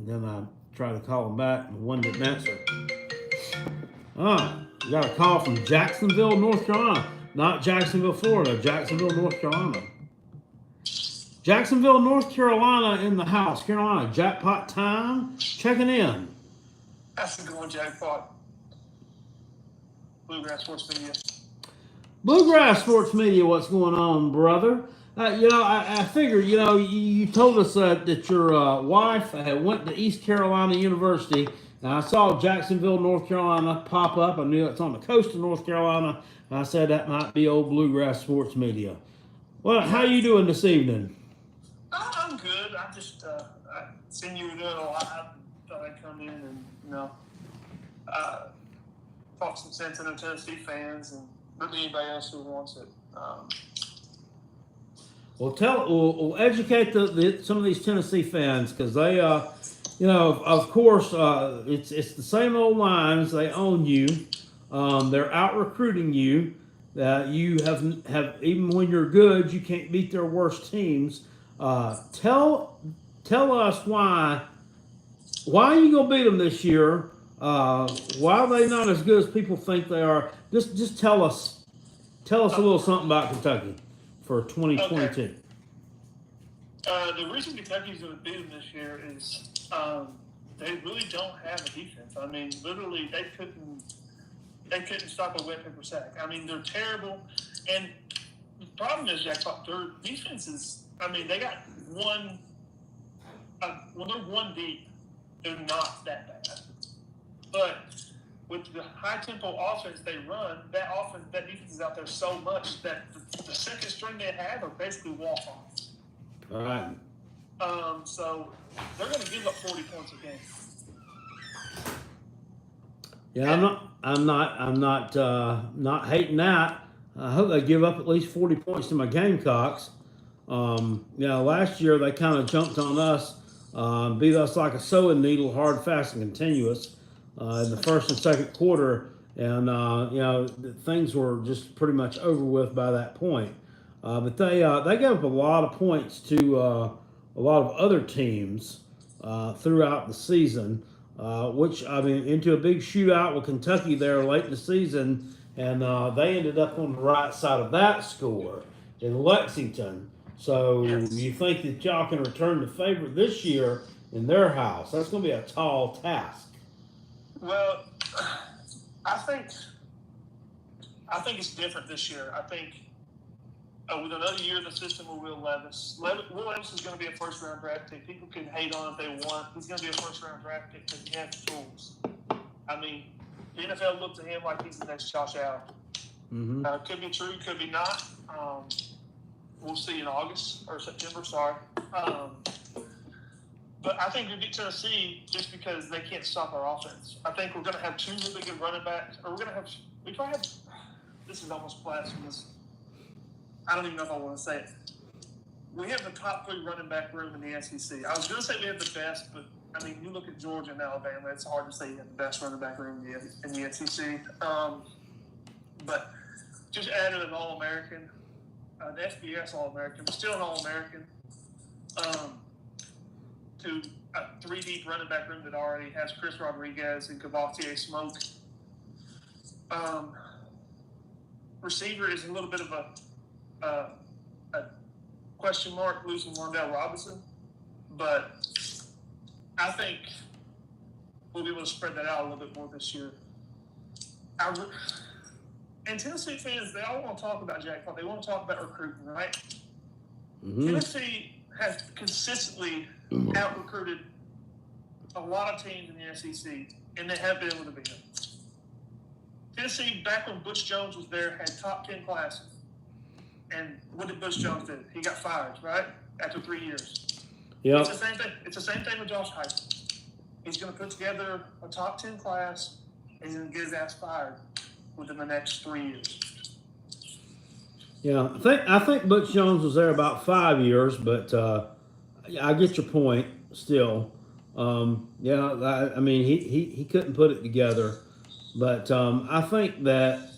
then I tried to call them back, and one didn't answer. We got a call from Jacksonville, North Carolina. Not Jacksonville, Florida. Jacksonville, North Carolina. Jacksonville, North Carolina in the house. Carolina, jackpot time. Checking in. That's a good one, jackpot. Bluegrass Sports Media. Bluegrass Sports Media, what's going on, brother? I figured, you told us that your wife went to East Carolina University, and I saw Jacksonville, North Carolina pop up. I knew it's on the coast of North Carolina. I said that might be old Bluegrass Sports Media. Well, how you doing this evening? I'm good. I just I seen you were doing a lot. I thought I'd come in and talk some sense into Tennessee fans and really anybody else who wants it. We'll educate some of these Tennessee fans, because they, of course, it's the same old lines. They own you. They're out recruiting you. You have even when you're good, you can't beat their worst teams. Tell us why are you gonna beat them this year? Why are they not as good as people think they are? Just tell us a little something about Kentucky for 2022. The reason Kentucky's going to beat them this year is they really don't have a defense. I mean, literally, they couldn't stop a wet paper sack. I mean, they're terrible. And the problem is, Jack, their defense is. I mean, they got one. When they're one deep, they're not that bad. But with the high tempo offense they run, that defense is out there so much that the second string they have are basically walk-ons. All right. So they're going to give up 40 points a game. Yeah, I'm not hating that. I hope they give up at least 40 points to my Gamecocks. Last year they kind of jumped on us, beat us like a sewing needle, hard, fast, and continuous in the first and second quarter, and things were just pretty much over with by that point. But they gave up a lot of points to a lot of other teams throughout the season, which, I mean, into a big shootout with Kentucky there late in the season, and they ended up on the right side of that score in Lexington. So you think that y'all can return the favor this year in their house? That's going to be a tall task. Well, I think it's different this year. I think with another year in the system with Will Levis. Will Levis is going to be a first-round draft pick. People can hate on it if they want. He's going to be a first-round draft pick because he has the tools. I mean, the NFL looks at him like he's the next Josh Allen. Mm-hmm. Could be true, could be not. We'll see in August or September, sorry. But I think we beat Tennessee just because they can't stop our offense. I think we're going to have two really good running backs. Or we probably have, this is almost blasphemous. I don't even know if I want to say it. We have the top 3 running back room in the SEC. I was going to say we have the best, but, I mean, you look at Georgia and Alabama, it's hard to say you have the best running back room in the SEC. But just added an All-American, an FBS All-American, still an All-American, to a 3-deep running back room that already has Chris Rodriguez and Cavalier Smoke. Receiver is a little bit of a question mark losing Wandale Robinson, but I think we'll be able to spread that out a little bit more this year. And Tennessee fans, they all want to talk about Jack Paul. They want to talk about recruiting, right? Mm-hmm. Tennessee has consistently out-recruited a lot of teams in the SEC, and they have been able to beat them. Tennessee, back when Butch Jones was there, had top 10 classes. And what did Butch Jones do? He got fired, right? After 3 years. Yep. It's the same thing. It's the same thing with Josh Heupel. He's going to put together a top 10 class, and he's going to get his ass fired within the next 3 years. Yeah, I think Butch Jones was there about 5 years, but I get your point still. I mean, he couldn't put it together, but I think that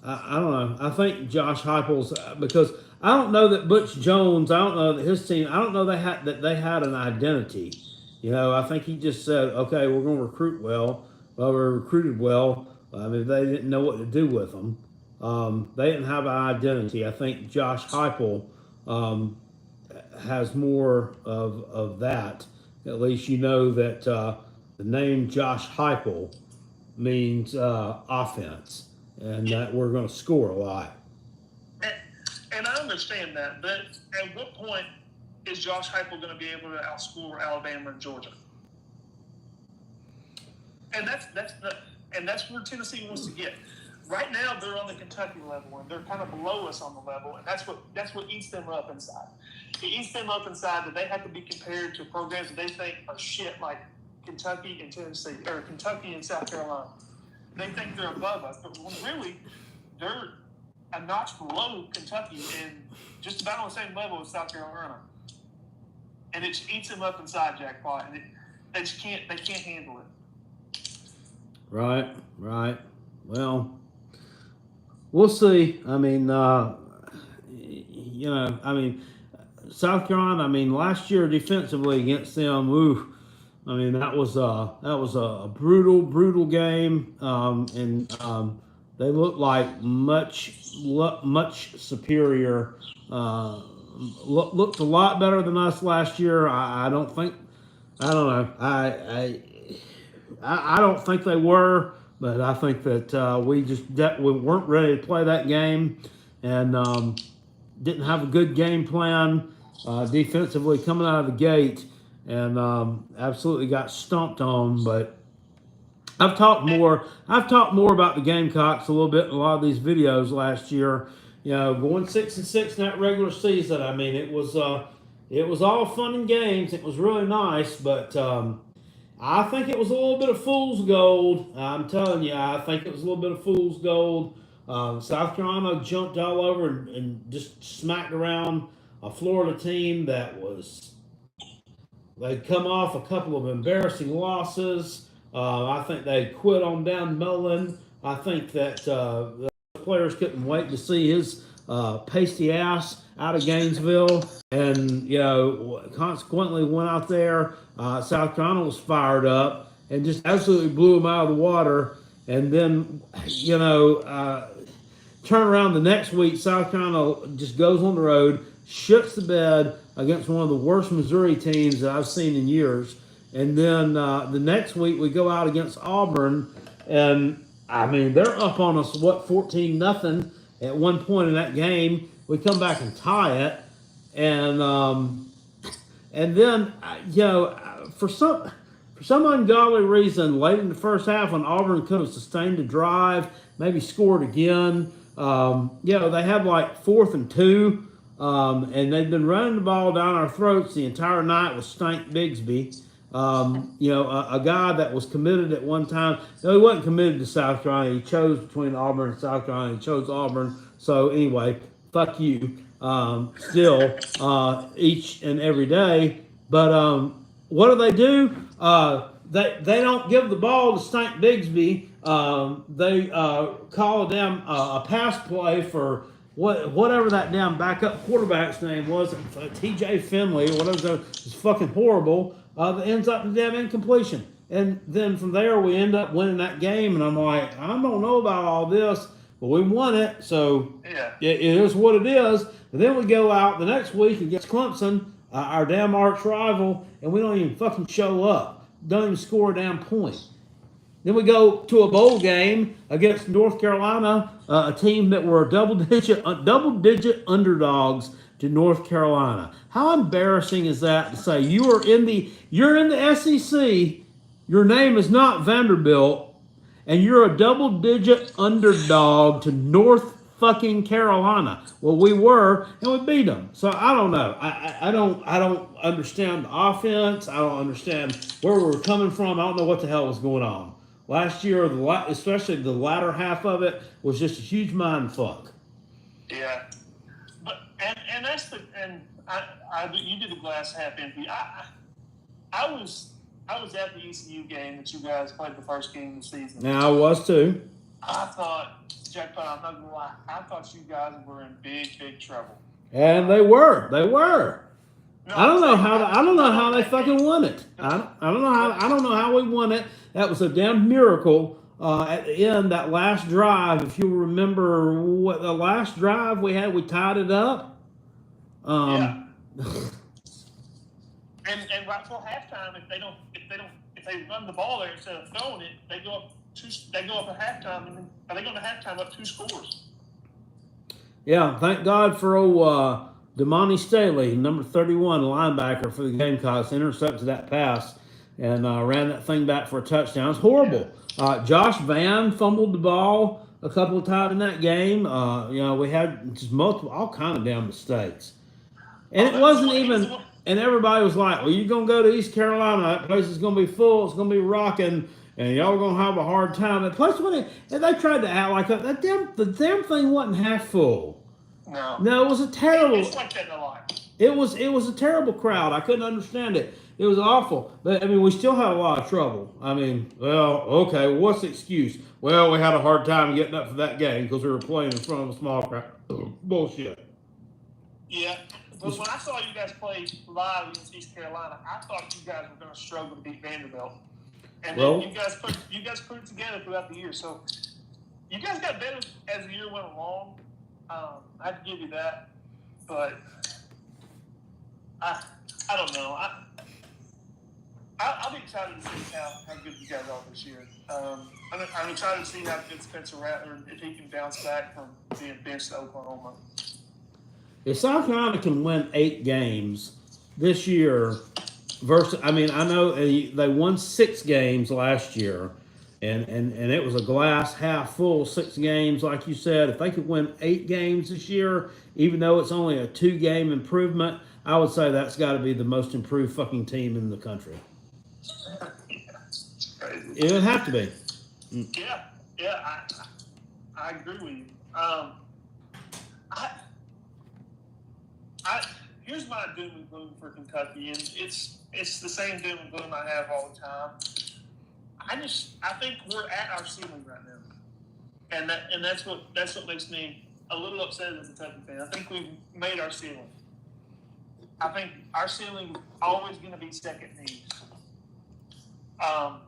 I don't know. I think Josh Heupel's because I don't know that Butch Jones. I don't know that his team. I don't know they had an identity. I think he just said, "Okay, we're going to recruit well." Well, we recruited well. I mean, they didn't know what to do with them. They didn't have an identity. I think Josh Heupel has more of that. At least that the name Josh Heupel means offense, and that we're going to score a lot. And I understand that, but at what point is Josh Heupel going to be able to outscore Alabama and Georgia? And that's where Tennessee wants to get. Right now, they're on the Kentucky level, and they're kind of below us on the level, and that's what eats them up inside. It eats them up inside that they have to be compared to programs that they think are shit, like Kentucky and Tennessee, or Kentucky and South Carolina. They think they're above us, but really, they're a notch below Kentucky and just about on the same level as South Carolina. And it eats them up inside, Jackpot, and they can't handle it. Right. Well, we'll see. I mean, South Carolina. I mean, last year defensively against them, ooh, I mean that was a brutal game, and they looked like much superior. Looked a lot better than us last year. I don't know. I don't think they were, but I think that we weren't ready to play that game, and didn't have a good game plan defensively coming out of the gate, and absolutely got stomped on. But I've talked more about the Gamecocks a little bit in a lot of these videos last year. You know, going 6-6 in that regular season. I mean, it was all fun and games. It was really nice, but I think it was a little bit of fool's gold. I'm telling you, I think it was a little bit of fool's gold. South Carolina jumped all over and just smacked around a Florida team that they'd come off a couple of embarrassing losses. I think they quit on Dan Mullen. I think that the players couldn't wait to see his pasty ass out of Gainesville, and consequently went out there. South Carolina was fired up and just absolutely blew them out of the water. And then turn around the next week, South Carolina just goes on the road, shits the bed against one of the worst Missouri teams that I've seen in years. And then the next week we go out against Auburn, and I mean, they're up on us, 14-0 at one point in that game. We come back and tie it. And then, for some ungodly reason, late in the first half when Auburn could have sustained a drive, maybe scored again, they had like 4th and 2, and they'd been running the ball down our throats the entire night with Stank Bigsby. A guy that was committed at one time. No, he wasn't committed to South Carolina. He chose between Auburn and South Carolina. He chose Auburn. So anyway, fuck you. Still, each and every day. But what do? They don't give the ball to Stank Bigsby. They call them a pass play for whatever that damn backup quarterback's name was, TJ Finley or whatever. It's fucking horrible. That ends up in damn incompletion. And then from there, we end up winning that game. And I'm like, I don't know about all this, but we won it. So Yeah. it is what it is. And then we go out the next week against Clemson, our damn arch rival, and we don't even fucking show up. Don't even score a damn point. Then we go to a bowl game against North Carolina, a team that were double-digit underdogs to North Carolina. How embarrassing is that to say you're in the SEC, your name is not Vanderbilt, and you're a double-digit underdog to North fucking Carolina. Well, we were, and we beat them. So I don't know. I don't understand the offense. I don't understand where we were coming from. I don't know what the hell was going on. Last year, especially the latter half of it, was just a huge mind fuck. Yeah, but and that's you did the glass half empty. I was at the ECU game that you guys played the first game of the season. Now I was too. I thought, Jackpot, I'm not gonna lie, I thought you guys were in big trouble. And they were. No, I don't know how they fucking won it. I don't know how we won it. That was a damn miracle. At the end, that last drive, if you remember what the last drive we had, we tied it up. Yeah. And right before halftime, if they run the ball there instead of throwing it, they go up at halftime, and they go to halftime up 2 scores. Yeah, thank God for old Damani Staley, number 31 linebacker for the Gamecocks, intercepted that pass and ran that thing back for a touchdown. It's horrible. Josh Vann fumbled the ball a couple of times in that game. We had just all kind of damn mistakes. And it wasn't even, and everybody was like, well, you're going to go to East Carolina. That place is going to be full. It's going to be rocking. And y'all are going to have a hard time. That place, they tried to act like the damn thing wasn't half full. No, it was a terrible. It's like that in a lot. It was a terrible crowd. I couldn't understand it. It was awful. But I mean, we still had a lot of trouble. I mean, well, okay, what's the excuse? Well, we had a hard time getting up for that game because we were playing in front of a small crowd. Bullshit. Yeah, but when I saw you guys play live against East Carolina, I thought you guys were going to struggle to beat Vanderbilt, and Well- then you guys put it together throughout the year. So you guys got better as the year went along. I have to give you that, but I don't know. I'll be excited to see how good you guys are this year. I'm excited to see how good Spencer Rattler, if he can bounce back from being benched to Oklahoma. If South Carolina can win 8 games this year, versus, I mean, I know they won 6 games last year, and it was a glass half full 6 games, like you said. If they could win 8 games this year, even though it's only a 2-game improvement, I would say that's got to be the most improved fucking team in the country. It would have to be. Yeah, I agree with you. Here's my doom and gloom for Kentucky, and it's the same doom and gloom I have all the time. I think we're at our ceiling right now, and that's what makes me a little upset as a Kentucky fan. I think we've made our ceiling. I think our ceiling is always going to be second knees.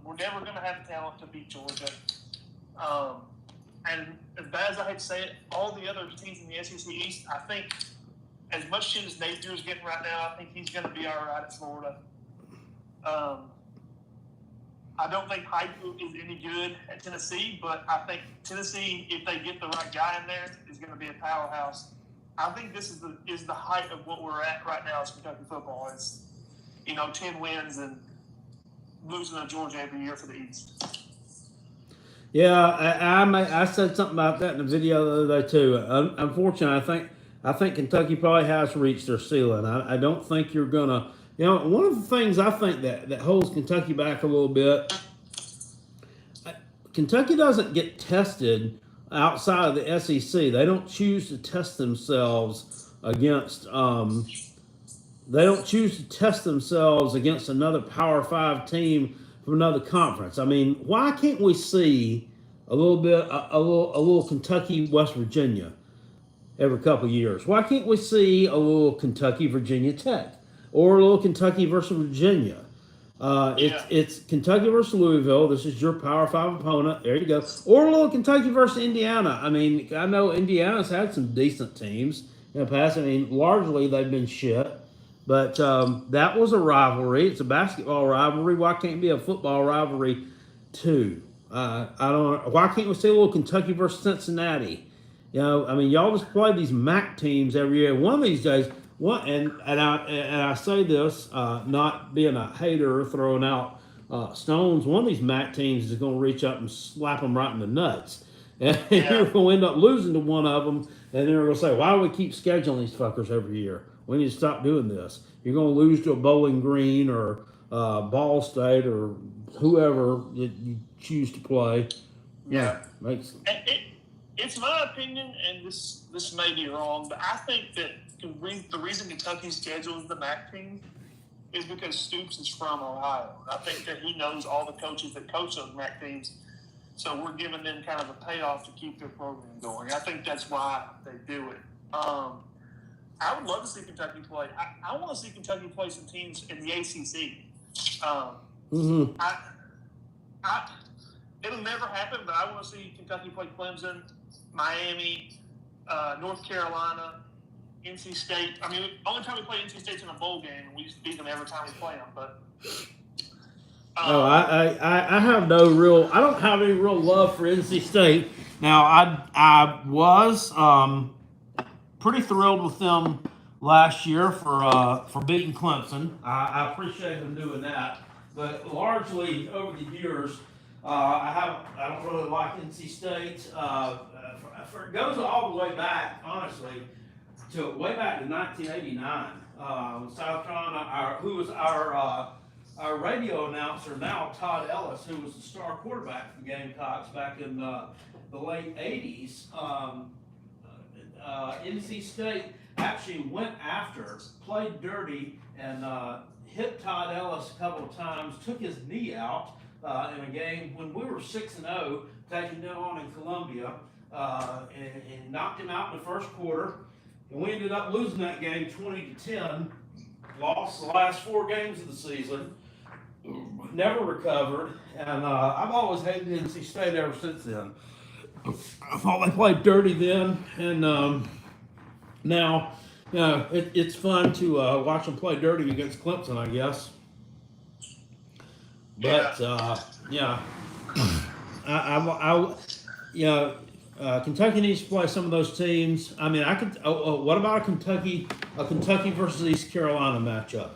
We're never going to have the talent to beat Georgia. And as bad as I hate to say it, all the other teams in the SEC East, I think, as much shit as Napier's getting right now, I think he's going to be all right at Florida. I don't think Heupel is any good at Tennessee, but I think Tennessee, if they get the right guy in there, is going to be a powerhouse. I think this is the height of what we're at right now as Kentucky football. It's 10 wins and losing to Georgia every year for the East. Yeah, I said something about that in the video the other day too. Unfortunately, I think Kentucky probably has reached their ceiling. I don't think you're gonna. One of the things I think that holds Kentucky back a little bit. Kentucky doesn't get tested outside of the SEC. They don't choose to test themselves against. They don't choose to test themselves against another Power 5 team from another conference. I mean, why can't we see a little Kentucky, West Virginia every couple of years? Why can't we see a little Kentucky, Virginia Tech, or a little Kentucky versus Virginia? It's Kentucky versus Louisville. This is your Power 5 opponent. There you go. Or a little Kentucky versus Indiana. I mean, I know Indiana's had some decent teams in the past. I mean, largely they've been shit. But that was a rivalry. It's a basketball rivalry. Why can't it be a football rivalry too? I don't. Why can't we see a little Kentucky versus Cincinnati? I mean, y'all just play these MAC teams every year. One of these days, and I say this, not being a hater or throwing out stones. One of these MAC teams is going to reach up and slap them right in the nuts, and you're going to end up losing to one of them. And they're going to say, "Why do we keep scheduling these fuckers every year? We need to stop doing this." You're going to lose to a Bowling Green or Ball State or whoever that you choose to play. It's my opinion, and this may be wrong, but I think that the reason Kentucky schedules the MAC team is because Stoops is from Ohio. I think that he knows all the coaches that coach those MAC teams, so we're giving them kind of a payoff to keep their program going. I think that's why they do it. I would love to see Kentucky play. I want to see Kentucky play some teams in the ACC. It'll never happen, but I want to see Kentucky play Clemson, Miami, North Carolina, NC State. I mean, the only time we play NC State's in a bowl game, and we just beat them every time we play them. But I have no real. I don't have any real love for NC State. Now, I was pretty thrilled with them last year for beating Clemson. I appreciate them doing that, but largely over the years, I don't really like NC State. It goes all the way back, honestly, way back to 1989. South Carolina, who was our radio announcer now, Todd Ellis, who was the star quarterback for the Gamecocks back in the late 80s. NC State actually went after, played dirty, and hit Todd Ellis a couple of times, took his knee out in a game when we were 6-0, taking them on in Columbia, and knocked him out in the first quarter. And we ended up losing that game 20-10. Lost the last 4 games of the season. Never recovered, and I've always hated NC State ever since then. I thought they played dirty then, and now, you know, it's fun to watch them play dirty against Clemson, I guess. But yeah, Kentucky needs to play some of those teams. I mean, I could. What about a Kentucky versus East Carolina matchup?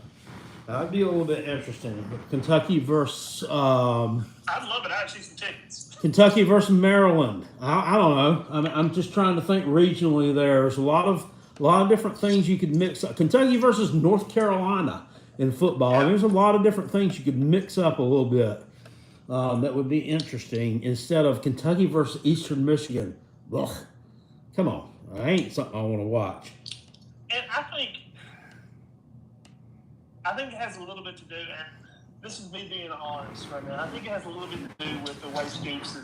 That'd be a little bit interesting. Kentucky versus I'd love it. I'd see some tickets. Kentucky versus Maryland. I don't know. I'm just trying to think regionally. There's a lot of different things you could mix up. Kentucky versus North Carolina in football. Yeah. There's a lot of different things you could mix up a little bit. That would be interesting instead of Kentucky versus Eastern Michigan. Ugh. Come on. That ain't something I want to watch. And I think it has a little bit to do, and this is me being honest right now, I think it has a little bit to do with the way Stoops'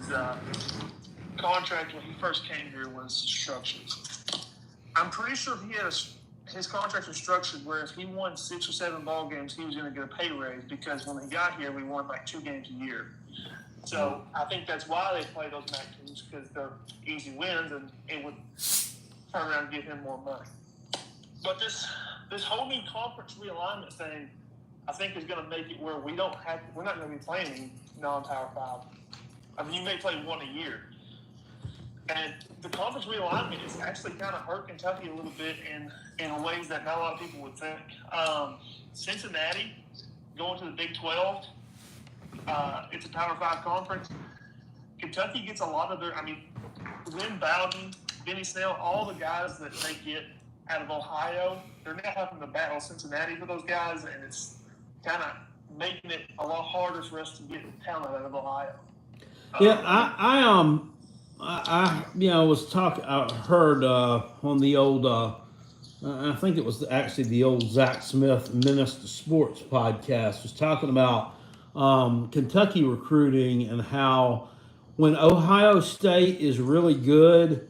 contract when he first came here was structured. I'm pretty sure his contracts were structured where if he won 6 or 7 ball games, he was going to get a pay raise because when he got here, we won like 2 games a year. So I think that's why they play those MAC teams, because they're easy wins, and it would turn around and give him more money. But this whole new conference realignment thing, I think, is going to make it where we're not going to be playing non-Power 5. I mean, you may play 1 a year. And the conference realignment is actually kind of hurt Kentucky a little bit in ways that not a lot of people would think. Cincinnati going to the Big 12, it's a Power 5 conference. Kentucky gets a lot of their, Lynn Bowden, Benny Snell, all the guys that they get out of Ohio, they're now having to battle Cincinnati for those guys, and it's kind of making it a lot harder for us to get talent out of Ohio. Yeah, I heard on the old, I think it was actually the old Zach Smith Menace to Sports podcast, was talking about Kentucky recruiting and how when Ohio State is really good,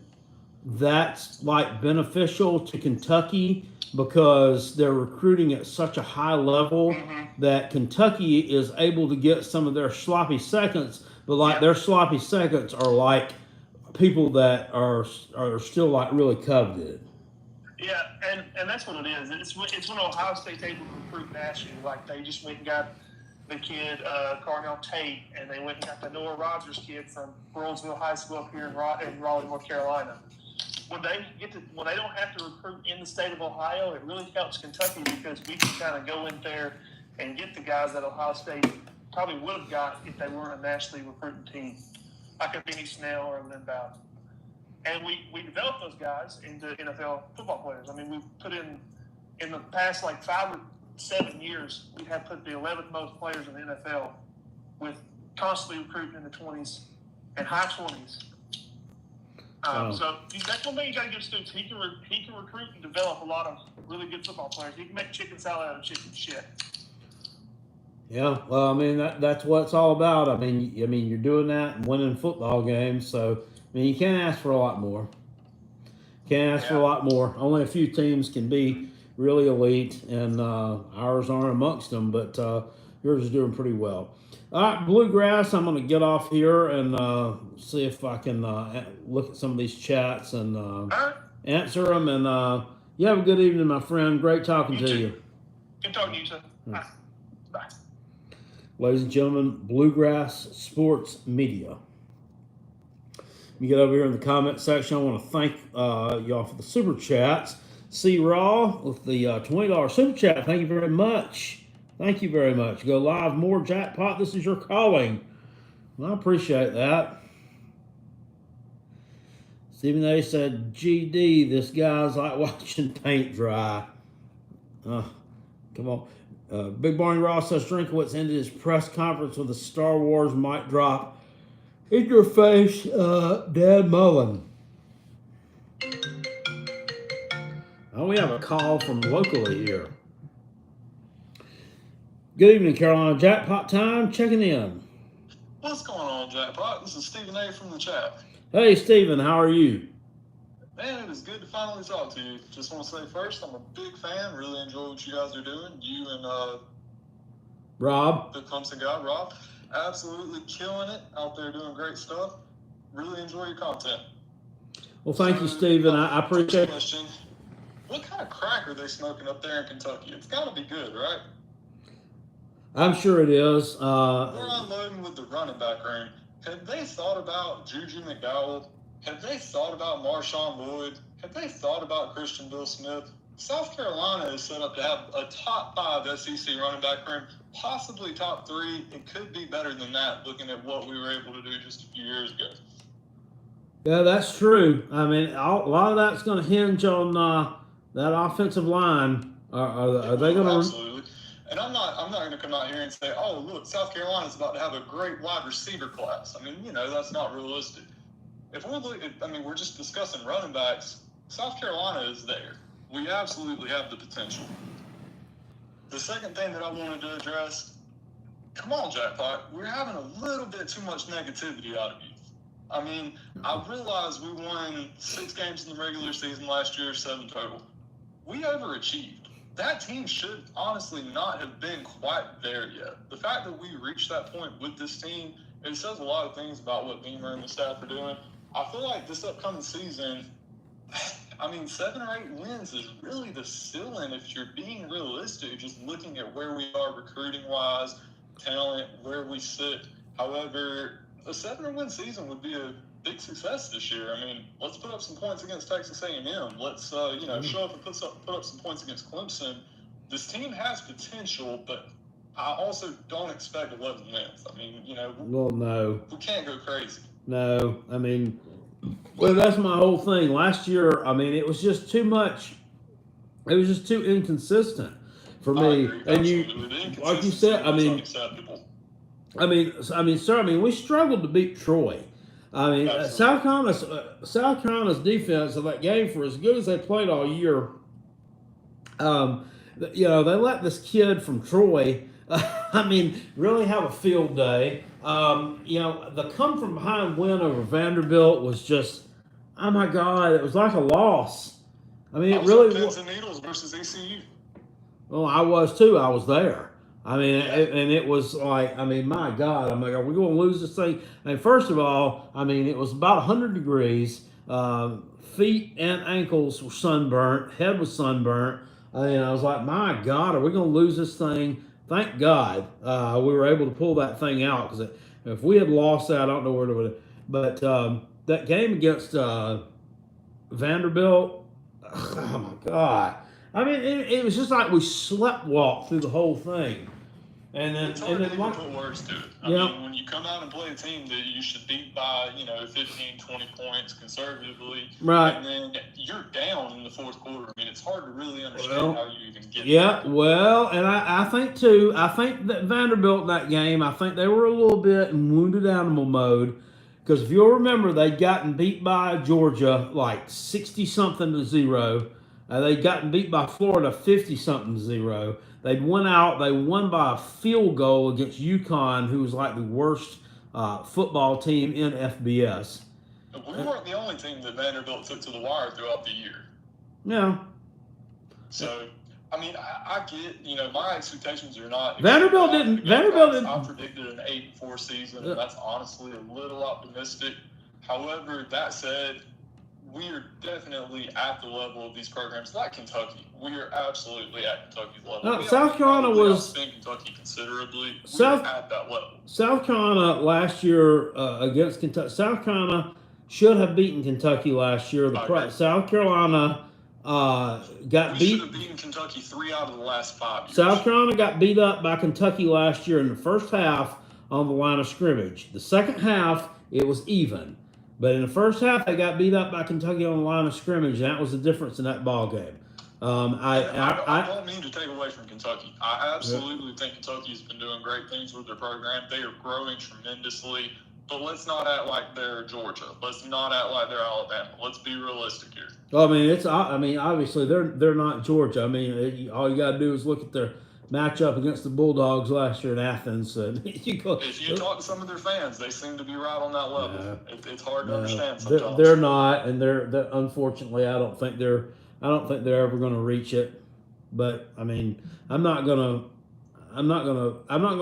that's like beneficial to Kentucky because they're recruiting at such a high level that Kentucky is able to get some of their sloppy seconds, but their sloppy seconds are like people that are still like really coveted. Yeah, and that's what it is. It's when Ohio State's able to recruit nationally. Like they just went and got the kid Carnell Tate, and they went and got the Noah Rogers kid from Burrellsville High School up here in Raleigh, North Carolina. When they don't have to recruit in the state of Ohio, it really helps Kentucky because we can kind of go in there and get the guys that Ohio State probably would have got if they weren't a nationally recruiting team, like a Benny Snell or a Lynn Bowden. And we developed those guys into NFL football players. I mean, we put in the past like 5 or 7 years, we have put the 11th most players in the NFL with constantly recruiting in the 20s and high 20s. So that's one thing you got to give Stoops. He can recruit and develop a lot of really good football players. He can make chicken salad out of chicken shit. Yeah, well, I mean that's what it's all about. I mean you're doing that and winning football games, so I mean you can't ask for a lot more. For a lot more. Only a few teams can be really elite, and ours aren't amongst them. But yours is doing pretty well. All right, Bluegrass. I'm going to get off here and see if I can look at some of these chats and answer them. And you have a good evening, my friend. Great talking to you. Good talking to you, sir. Bye. Bye. Ladies and gentlemen, Bluegrass Sports Media. You get over here in the comment section. I want to thank y'all for the super chats. C. Raw with the $20 super chat. Thank you very much. Thank you very much. Go live, more jackpot. This is your calling. Well, I appreciate that. Stephen A. said, GD, this guy's like watching paint dry. Come on. Big Barney Ross says Drinkowitz ended his press conference with a Star Wars mic drop. In your face, Dan Mullen. Oh, we have a call from locally here. Good evening, Carolina Jackpot Time. Checking in. What's going on, Jackpot? This is Stephen A. from the chat. Hey, Steven, how are you? Man, it is good to finally talk to you. Just want to say first, I'm a big fan. Really enjoy what you guys are doing. You and Rob? the Clemson guy, Rob, absolutely killing it out there doing great stuff. Really enjoy your content. Well, thank you, So, Steven. I appreciate it. question. What kind of crack are they smoking up there in Kentucky? It's got to be good, right? I'm sure it is. We're unloading with the running back room. Have they thought about Juju McDowell? Have they thought about Marshawn Lloyd? Have they thought about Christian Bill Smith? South Carolina is set up to have a top 5 SEC running back room, possibly top 3. It could be better than that, looking at what we were able to do just a few years ago. Yeah, that's true. I mean, a lot of that's going to hinge on that offensive line. Are they going to? Absolutely. And I'm not going to come out here and say, oh, look, South Carolina's about to have a great wide receiver class. I mean, that's not realistic. If we're looking, we're just discussing running backs. South Carolina is there. We absolutely have the potential. The second thing that I wanted to address, come on, Jackpot, we're having a little bit too much negativity out of you. I mean, I realize we won 6 games in the regular season last year, 7 total. We overachieved. That team should honestly not have been quite there yet. The fact that we reached that point with this team, it says a lot of things about what Beamer and the staff are doing. I feel like this upcoming season, 7 or 8 wins is really the ceiling if you're being realistic, just looking at where we are recruiting-wise, talent, where we sit. However, a 7-win season would be a big success this year. Let's put up some points against Texas A&M. Let's, show up and put up some points against Clemson. This team has potential, but I also don't expect 11 wins. Well, no. We can't go crazy. No. Well, that's my whole thing. Last year, it was just too much. It was just too inconsistent for me. And you, like you said, unacceptable. Sir, we struggled to beat Troy. South Carolina's defense in that game, for as good as they played all year, they let this kid from Troy, really have a field day. The come from behind win over Vanderbilt was just, oh my God, it was like a loss. It really was. Pins and needles versus ECU. Well, I was too. I was there. And it was like, my God, I'm like, are we going to lose this thing? First of all, it was about 100 degrees. Feet and ankles were sunburnt. Head was sunburnt. And I was like, my God, are we going to lose this thing? Thank God we were able to pull that thing out, because if we had lost that, I don't know where to put it. But that game against Vanderbilt, oh my God. It was just like we sleptwalked through the whole thing. It's hard to even put words to it. When you come out and play a team that you should beat by, 15, 20 points conservatively, right, and then you're down in the fourth quarter. It's hard to really understand how you even get there. Well, and I think that Vanderbilt in that game, I think they were a little bit in wounded animal mode, because if you'll remember, they'd gotten beat by Georgia like 60-something to 0. They'd gotten beat by Florida 50-something to 0. They won by a field goal against UConn, who was like the worst football team in FBS. We weren't the only team that Vanderbilt took to the wire throughout the year. Yeah. So, I get, my expectations are not. Vanderbilt didn't. I predicted an 8-4 season, and that's honestly a little optimistic. However, that said, we are definitely at the level of these programs, like Kentucky. We are absolutely at Kentucky's level. No, South Carolina was Kentucky considerably. We're at that level. South Carolina last year against Kentucky. South Carolina should have beaten Kentucky last year. South Carolina got beat. Should have beaten Kentucky 3 out of the last 5 years. South Carolina got beat up by Kentucky last year in the first half on the line of scrimmage. The second half, it was even. But in the first half, they got beat up by Kentucky on the line of scrimmage. That was the difference in that ball game. I don't mean to take away from Kentucky. I absolutely think Kentucky has been doing great things with their program. They are growing tremendously. But let's not act like they're Georgia. Let's not act like they're Alabama. Let's be realistic here. Well, obviously they're not Georgia. All you got to do is look at match up against the Bulldogs last year in Athens. And you go, If you talk to some of their fans, they seem to be right on that level. No. It's hard to understand they're, sometimes. they're not, and they're unfortunately, I don't think they're ever going to reach it. But I mean, I'm not gonna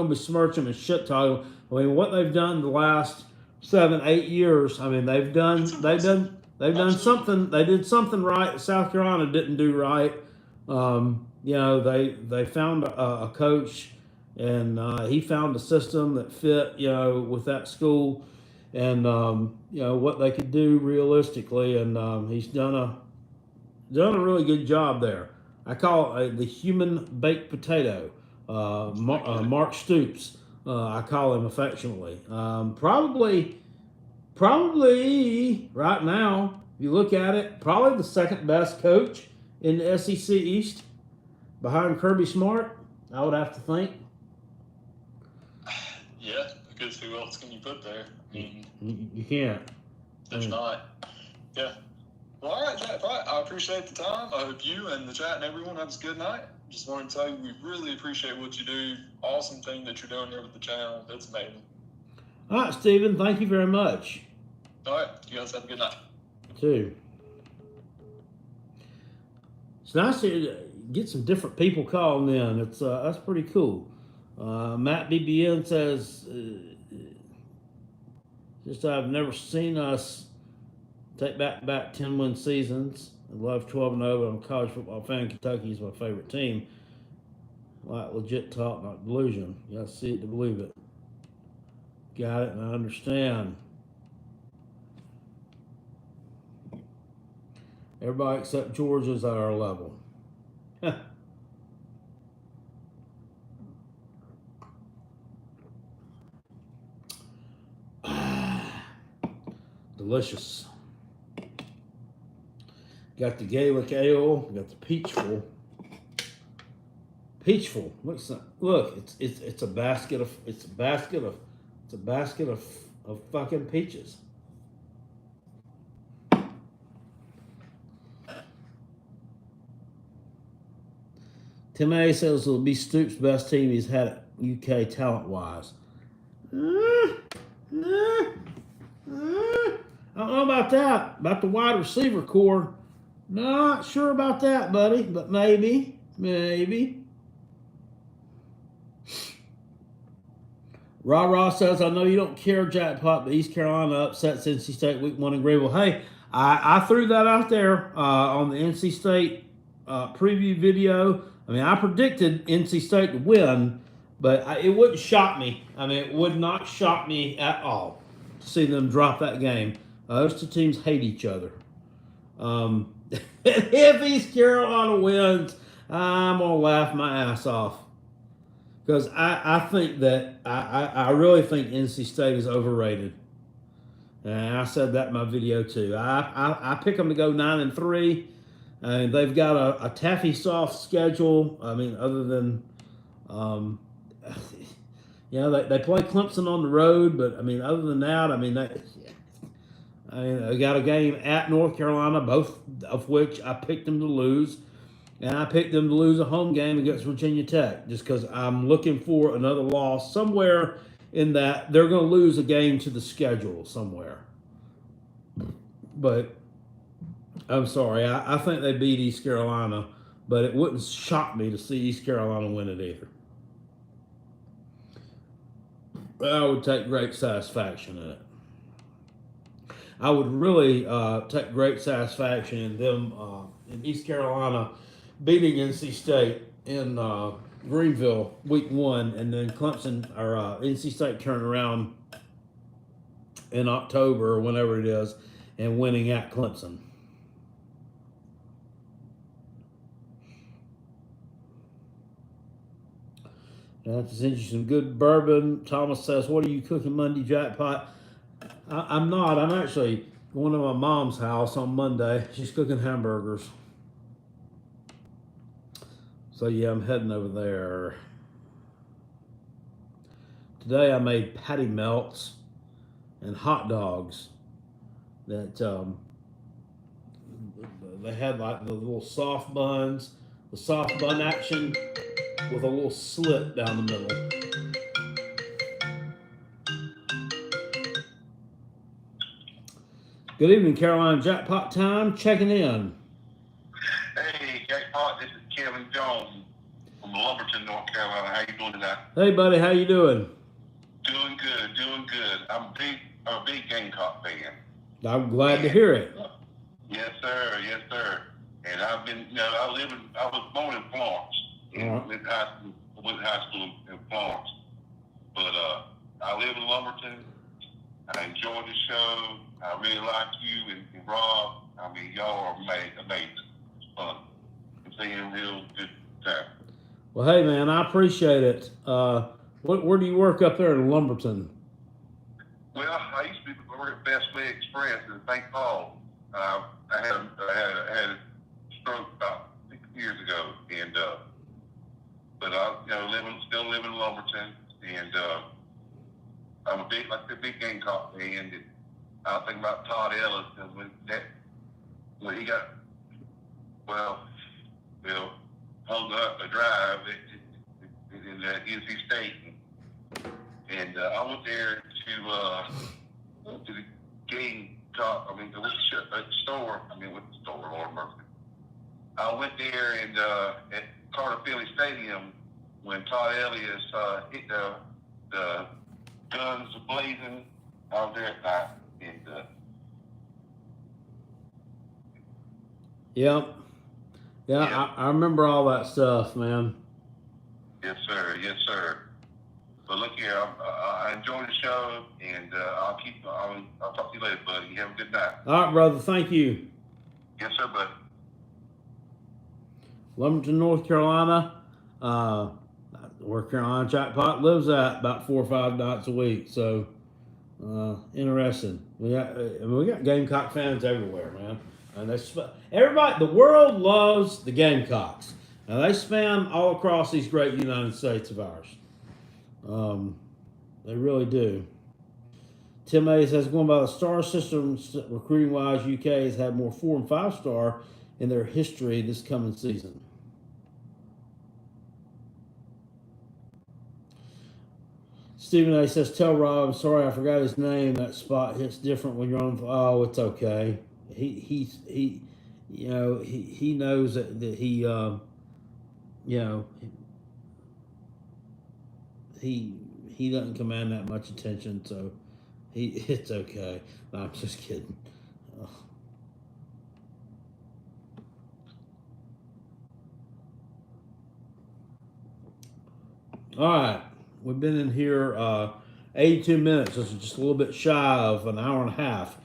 besmirch them and shit talk them. I mean, what they've done the last 7-8 years. I mean, they've done something. They did something right. South Carolina didn't do right. You know, they found a coach, and he found a system that fit, you know, with that school, and you know what they could do realistically, and he's done a really good job there. I call it the human baked potato. Mark Stoops, I call him affectionately. Probably right now, if you look at it, probably the second best coach in the SEC East, behind Kirby Smart, I would have to think. Yeah, because who else can you put there? I mean, You can't. there's not. Yeah. Well, all right, Jack. Right. I appreciate the time. I hope you and the chat and everyone have a good night. Just wanted to tell you we really appreciate what you do. Awesome thing that you're doing here with the channel. It's amazing. All right, Stephen, thank you very much. All right. You guys have a good night. Too. It's nice to get some different people calling in. It's that's pretty cool. Matt BBN says, just I've never seen us take back 10-win seasons. I love 12-0, but I'm a college football fan. Kentucky is my favorite team. Like legit talk, not delusion. You gotta see it to believe it. Got it, and I understand. Everybody except Georgia's at our level. Delicious. Got the Gaelic ale. Got the Peachful. Peachful. Look, it's a basket of fucking peaches. Tim A says it'll be Stoops' best team he's had at UK talent-wise. I don't know about that. About the wide receiver core. Not sure about that, buddy, but maybe. Rah says, I know you don't care, Jackpot, but East Carolina upsets NC State week 1 in Greenville. Hey, I threw that out there on the NC State preview video. I mean, I predicted NC State to win, but it wouldn't shock me. I mean, it would not shock me at all to see them drop that game. Those two teams hate each other. If East Carolina wins, I'm going to laugh my ass off. Because I think that, I really think NC State is overrated. And I said that in my video too. I pick them to go 9-3. And they've got a taffy soft schedule. I mean, other than, you know, they play Clemson on the road. But, I mean, other than that, I mean, they got a game at North Carolina, both of which I picked them to lose. And I picked them to lose a home game against Virginia Tech just because I'm looking for another loss somewhere in that they're going to lose a game to the schedule somewhere. But I'm sorry. I think they beat East Carolina, but it wouldn't shock me to see East Carolina win it either. I would take great satisfaction in it. I would really take great satisfaction in them, in East Carolina, beating NC State in Greenville week 1, and then Clemson or NC State turn around in October or whenever it is and winning at Clemson. That's interesting. Good bourbon. Thomas says, what are you cooking Monday, Jackpot? I'm not. I'm actually going to my mom's house on Monday. She's cooking hamburgers. So, yeah, I'm heading over there. Today I made patty melts and hot dogs that they had like the little soft buns, the soft bun action. with a little slit down the middle. Good evening, Carolina Jackpot Time. Checking in. Hey, Jackpot, this is Kevin Jones from Lumberton, North Carolina. How you doing tonight? Hey, buddy. How you doing? Doing good, doing good. I'm a big Gamecock fan. I'm glad to hear it. Yes, sir. Yes, sir. And I've been, I was born in Florence. Alright. Went to high school in Florence. But I live in Lumberton. I enjoy the show. I really like you and Rob. I mean, y'all are amazing. It's fun. I'm seeing a real good time. Well, hey, man, I appreciate it. Where do you work up there in Lumberton? Well, I used to work at Best Way Express in St. Paul. I had a stroke about 6 years ago, and but I still live in Lumberton, and I'm a big Gamecock fan. And I was thinking about Todd Ellis, and when he got hung up a drive in NC State, and I went there to the Gamecock. I mean, the store. Lord mercy. I went there and at Carter Philly Stadium when Todd Ellis hit the guns blazing. I was there at night, and Yep. Yeah. I remember all that stuff, man. yes, sir. Yes, sir. But look here, I enjoy the show, and I'll talk to you later, buddy. You have a good night. All right, brother. Thank you. Yes, sir, buddy. Lumberton, North Carolina, where Carolina Jackpot lives at about 4 or 5 nights a week. So, interesting. We got Gamecock fans everywhere, man. And everybody, the world loves the Gamecocks. Now they span all across these great United States of ours. They really do. Tim A says, going by the star system, recruiting wise, UK has had more 4 and 5 star in their history this coming season. Stephen A says, tell Rob, sorry I forgot his name. That spot hits different when you're on. Oh, it's okay. He knows that he doesn't command that much attention, so it's okay. No, I'm just kidding. All right, we've been in here 82 minutes. This is just a little bit shy of an hour and a half.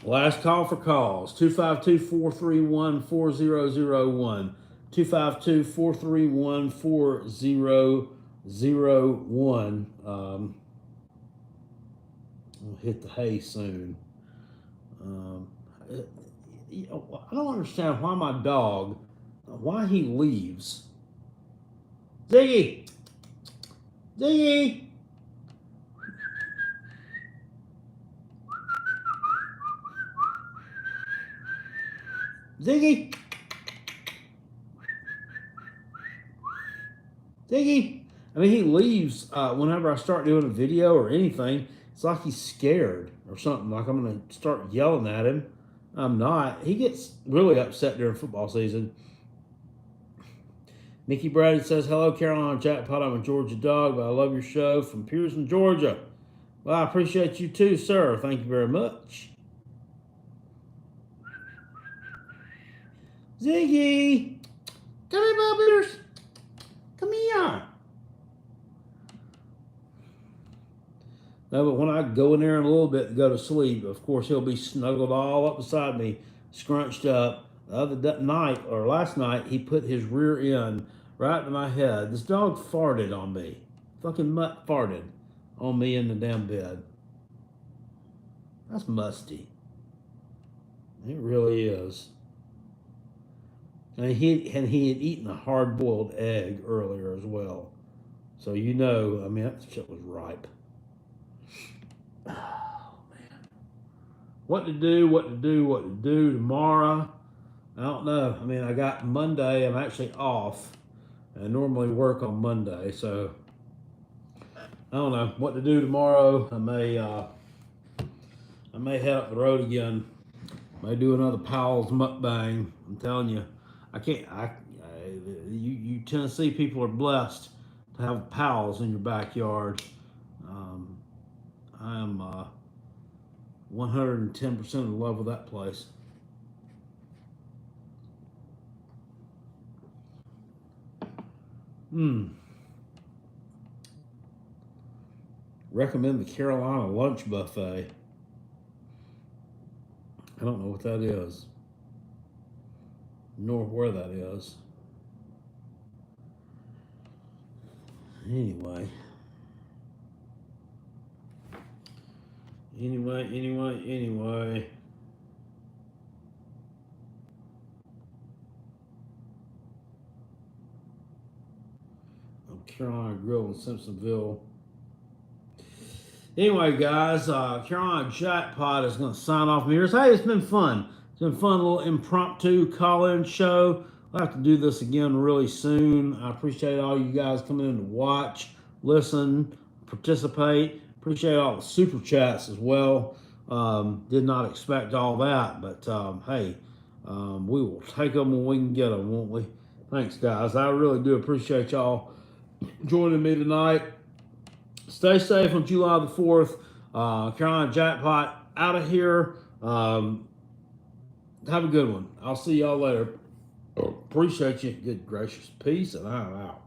Last call for calls, 252-431-4001, 252-431-4001. We'll hit the hay soon. I don't understand why my dog, why he leaves. Ziggy! Ziggy! Ziggy! Ziggy! I mean, he leaves whenever I start doing a video or anything. It's like he's scared or something. Like I'm going to start yelling at him. I'm not. He gets really upset during football season. Mickey Brady says, hello, Carolina Jackpot. I'm a Georgia dog, but I love your show from Pearson, Georgia. Well, I appreciate you too, sir. Thank you very much. Ziggy! Come here, Bubblers. Come here. No, but when I go in there in a little bit to go to sleep, of course, he'll be snuggled all up beside me, scrunched up. The other night, or last night, he put his rear end right to my head. This dog farted on me. Fucking mutt farted on me in the damn bed. That's musty. It really is. And he had eaten a hard-boiled egg earlier as well. So I mean, that shit was ripe. Oh, man. What to do tomorrow? I don't know. I mean, I got Monday. I'm actually off. I normally work on Monday, so I don't know what to do tomorrow. I may head up the road again. May do another Powell's mukbang. I'm telling you, I can't. You Tennessee people are blessed to have Powell's in your backyard. I am 110% in love with that place. Recommend the Carolina Lunch Buffet. I don't know what that is, nor where that is. Anyway. Carolina Grill in Simpsonville. Anyway, guys, Carolina Jackpot is going to sign off here. Hey, it's been fun. It's been a fun little impromptu call-in show. I'll have to do this again really soon. I appreciate all you guys coming in to watch, listen, participate. Appreciate all the super chats as well. Did not expect all that, but hey, we will take them when we can get them, won't we? Thanks, guys. I really do appreciate y'all joining me tonight. Stay safe on July the 4th. Carolina Jackpot out of here. Have a good one. I'll see y'all later. Appreciate you. Good gracious. Peace, and I'm out.